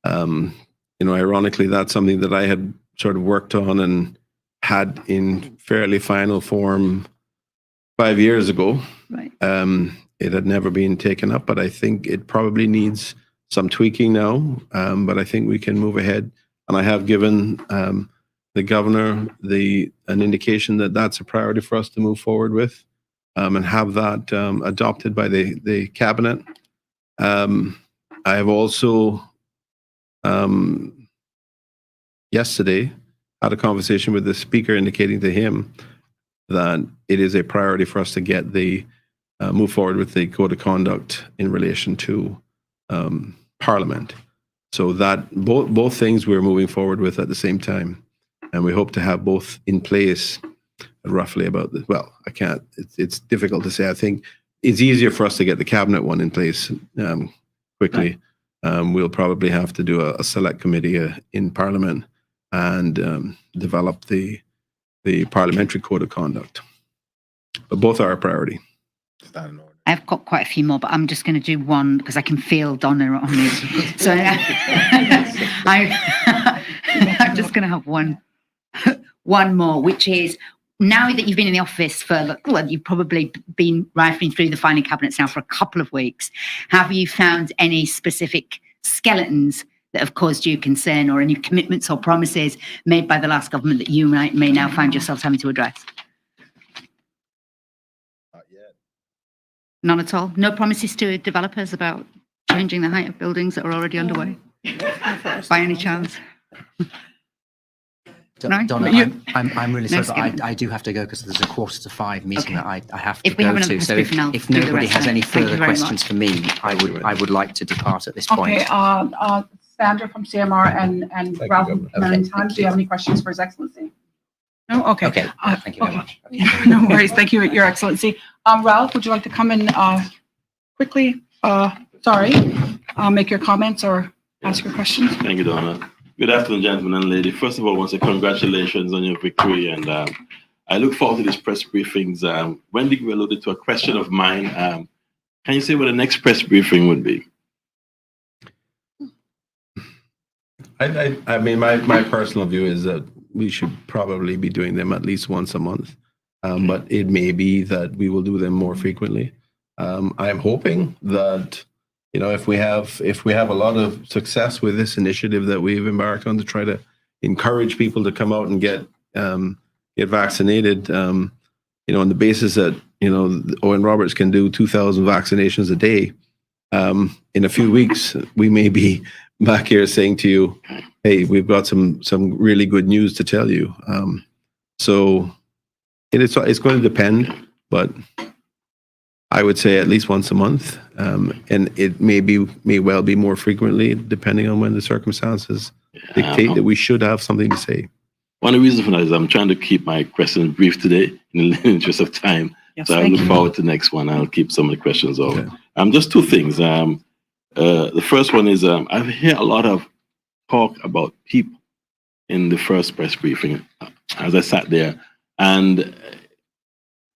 ironically, that's something that I had sort of worked on and had in fairly final form 5 years ago. Right. It had never been taken up, but I think it probably needs some tweaking now. But I think we can move ahead. And I have given the governor an indication that that's a priority for us to move forward with, and have that adopted by the cabinet. I have also yesterday had a conversation with the speaker, indicating to him that it is a priority for us to get move forward with the code of conduct in relation to Parliament. So that both things we're moving forward with at the same time, and we hope to have both in place roughly about the, well, I can't. It's difficult to say. I think it's easier for us to get the cabinet one in place quickly. We'll probably have to do a select committee in Parliament and develop the parliamentary code of conduct. But both are a priority. I've got quite a few more, but I'm just going to do one because I can feel Donna on me. So I'm just going to have one more, which is, now that you've been in the office for, well, you've probably been rifling through the filing cabinets now for a couple of weeks. Have you found any specific skeletons that have caused you concern, or any commitments or promises made by the last government that you may now find yourselves having to address? Not yet. None at all? No promises to developers about changing the height of buildings that are already underway? By any chance? No? Donna, I'm really sorry, but I do have to go because there's a 4:45 meeting that I have to If we go have another to. So briefing, I'll if do the nobody rest has of it. any Thank you further very questions for me, I would like to depart at this point. Okay, Sandra from CMR and Ralph from Okay. Times, do you have any questions for His Excellency? No? Okay. Okay, thank you very much. No worries. Thank you, Your Excellency. Ralph, would you like to come in quickly, make your comments or ask your questions? Thank you, Donna. Good afternoon, gentlemen and ladies. First of all, I want to say congratulations on your victory, and I look forward to these press briefings. Wendy, you alluded to a question of mine. Can you say what the next press briefing would be? I mean, my personal view is that we should probably be doing them at least once a month, but it may be that we will do them more frequently. I'm hoping that, if we have a lot of success with this initiative that we've embarked on to try to encourage people to come out and get vaccinated, on the basis that Owen Roberts can do 2,000 vaccinations a day. In a few weeks, we may be back here saying to you, "Hey, we've got some really good news to tell you." So it's going to depend, but I would say at least once a month, and it may well be more frequently, depending on when the circumstances dictate that we should have something to say. One of the reasons for that is I'm trying to keep my questions brief today in the interest of time. Yes, So I thank look you. forward to the next one. I'll keep some of the questions over. Okay. Just two things. The first one is I've heard a lot of talk about people in the first press briefing as I sat there. And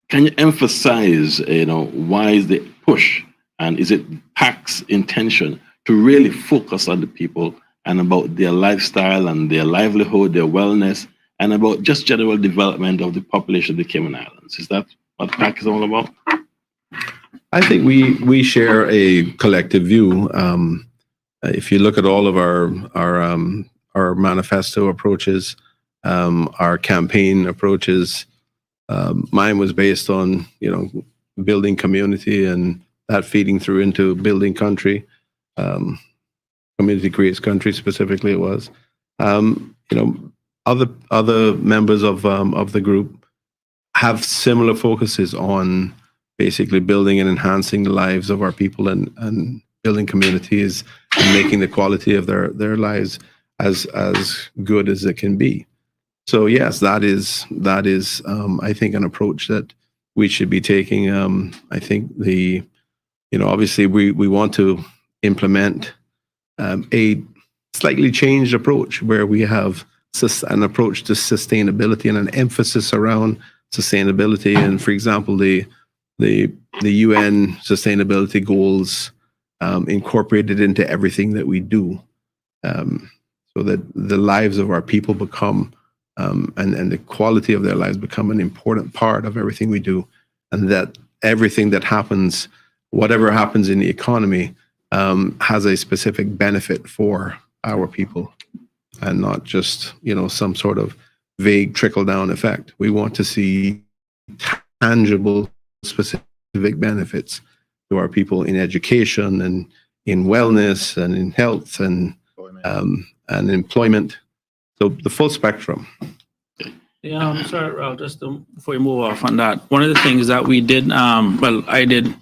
can you emphasize, why is the push, and is it PACT's intention to really focus on the people and about their lifestyle and their livelihood, their wellness, and about just general development of the population of the Cayman Islands? Is that what PACT is all about? I think we share a collective view. If you look at all of our manifesto approaches, our campaign approaches, mine was based on building community and that feeding through into building country. Community creates country, specifically it was. Other members of the group have similar focuses on basically building and enhancing the lives of our people and building communities and making the quality of their lives as good as it can be. So yes, that is I think an approach that we should be taking. I think obviously we want to implement a slightly changed approach where we have an approach to sustainability and an emphasis around sustainability. And for example, the UN sustainability goals incorporated into everything that we do, so that the lives of our people become and the quality of their lives become an important part of everything we do, and that everything that happens, whatever happens in the economy, has a specific benefit for our people and not just some sort of vague trickle-down effect. We want to see tangible, specific benefits to our people in education and in wellness and in health and employment. So the full spectrum. Yeah, sorry, just before you move off on that, one of the things that we did, I did,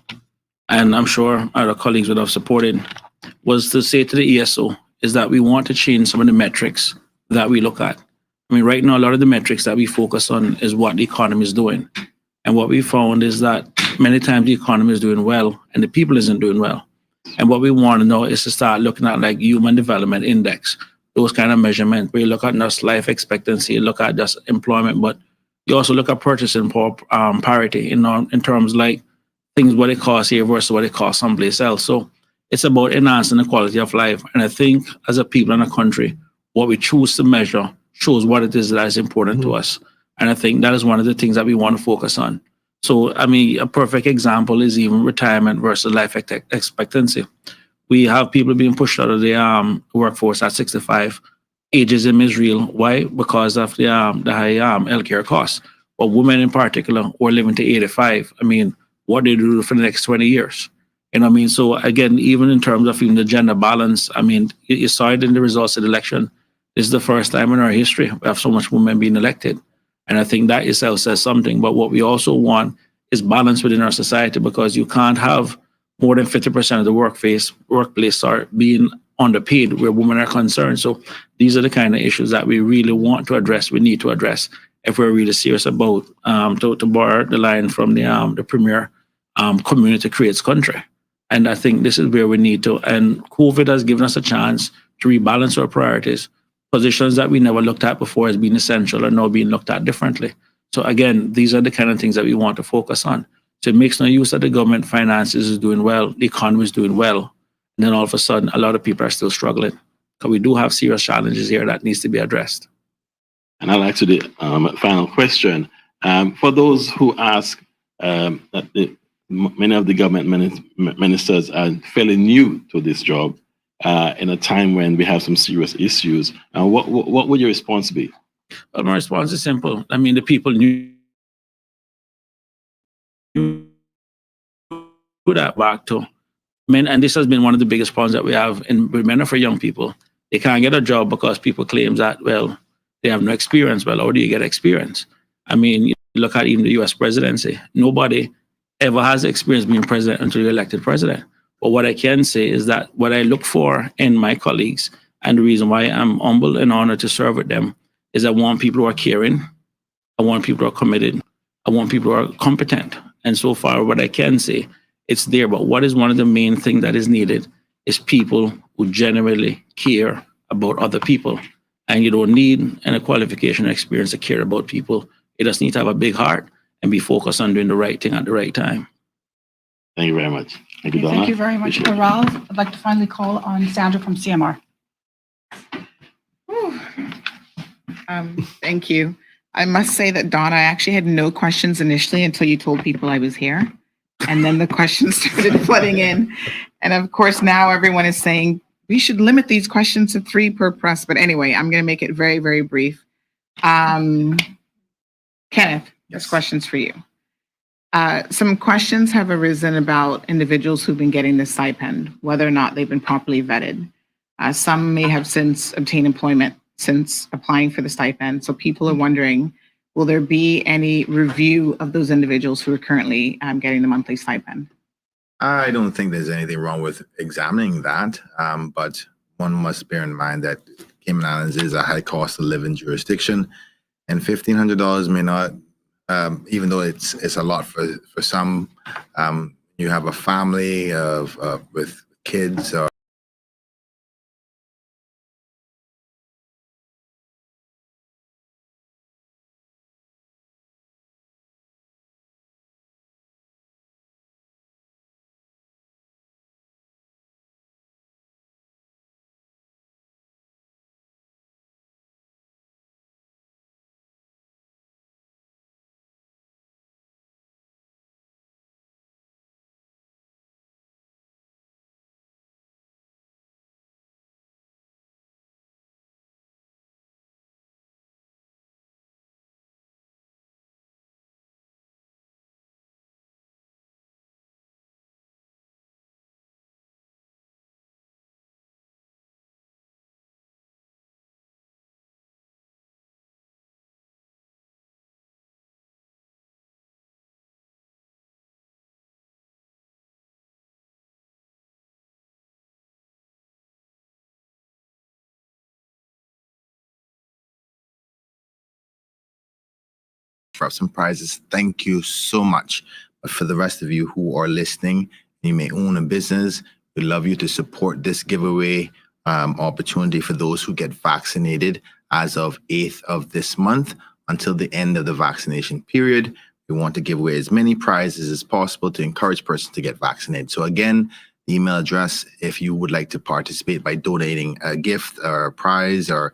and I'm sure other colleagues would have supported, was to say to the ESO is that we want to change some of the metrics that we look at. I mean, right now, a lot of the metrics that we focus on is what the economy is doing. And what we found is that many times the economy is doing well and the people isn't doing well. And what we want to know is to start looking at like Human Development Index, those kind of measurements where you look at just life expectancy, you look at just employment, but you also look at purchasing power parity in terms like things what it costs here versus what it costs someplace else. So it's about enhancing the quality of life. And I think as a people in a country, what we choose to measure shows what it is that is important to us. And I think that is one of the things that we want to focus on. So, I mean, a perfect example is even retirement versus life expectancy. We have people being pushed out of the workforce at 65. Ageism is real. Why? Because of the high healthcare costs. But women in particular who are living to 85, I mean, what they do for the next 20 years. You know what I mean? So again, even in terms of even the gender balance, I mean, you saw it in the results of the election. This is the first time in our history we have so much women being elected. And I think that itself says something. But what we also want is balance within our society, because you can't have more than 50% of the workplace are being underpaid where women are concerned. So these are the kind of issues that we really want to address, we need to address if we're really serious about, to borrow the line from the premier, community creates country. And I think this is where we need to, and COVID has given us a chance to rebalance our priorities. Positions that we never looked at before as being essential are now being looked at differently. So again, these are the kind of things that we want to focus on. So it makes no use that the government finances is doing well, the economy is doing well, and then all of a sudden, a lot of people are still struggling. Because we do have serious challenges here that needs to be addressed. And I'd like to the final question. For those who ask that many of the government ministers are fairly new to this job, in a time when we have some serious issues, what would your response be? Well, my response is simple. I mean, the people knew that back to men, and this has been one of the biggest problems that we have with men for young people. They can't get a job because people claim that, well, they have no experience. Well, how do you get experience? I mean, you look at even the US presidency. Nobody ever has experience being president until you're elected president. But what I can say is that what I look for in my colleagues, And the reason why I'm humbled and honored to serve with them is I want people who are caring. I want people who are committed. I want people who are competent. And so far, what I can say, it's there. But what is one of the main things that is needed is people who genuinely care about other people. And you don't need any qualification or experience to care about people. You just need to have a big heart and be focused on doing the right thing at the right time. Thank you very much. Thank you, Donna. Thank you very much, Ralph. I'd like to finally call on Sandra from CMR. Thank you. I must say that, Donna, I actually had no questions initially until you told people I was here. And then the questions started flooding in. And of course, now everyone is saying we should limit these questions to 3 per press. But anyway, I'm going to make it very, very brief. Kenneth, this question's for you. Some questions have arisen about individuals who've been getting this stipend, whether or not they've been properly vetted. Some may have since obtained employment since applying for the stipend. So people are wondering, will there be any review of those individuals who are currently getting the monthly stipend? I don't think there's anything wrong with examining that, but one must bear in mind that Cayman Islands is a high cost of living jurisdiction, and $1,500 may not, even though it's a lot for some. You have a family with kids or for some prizes. Thank you so much. But for the rest of you who are listening, you may own a business. We'd love you to support this giveaway opportunity for those who get vaccinated as of 8th of this month until the end of the vaccination period. We want to give away as many prizes as possible to encourage persons to get vaccinated. So again, the email address, if you would like to participate by donating a gift or a prize or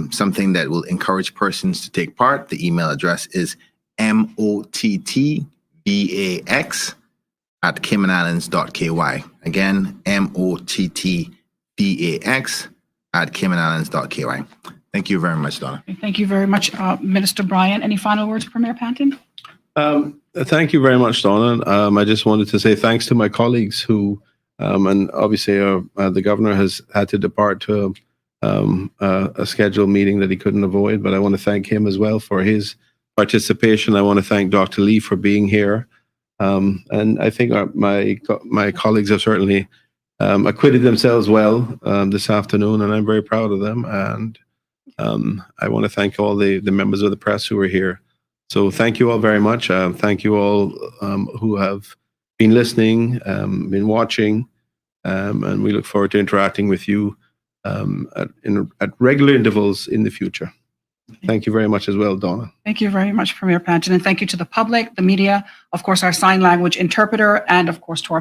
something that will encourage persons to take part, the email address is mottbax@caymanislands.ky. Again, mottbax@caymanislands.ky. Thank you very much, Donna. Thank you very much, Minister Bryan. Any final words, Premier Panton? Thank you very much, Donna. I just wanted to say thanks to my colleagues who, and obviously the governor has had to depart to a scheduled meeting that he couldn't avoid, but I want to thank him as well for his participation. I want to thank Dr. Lee for being here. And I think my colleagues have certainly acquitted themselves well this afternoon, and I'm very proud of them. And I want to thank all the members of the press who were here. So thank you all very much. Thank you all who have been listening, been watching, and we look forward to interacting with you at regular intervals in the future. Thank you very much as well, Donna. Thank you very much, Premier Panton, and thank you to the public, the media, of course, our sign language interpreter, and of course to our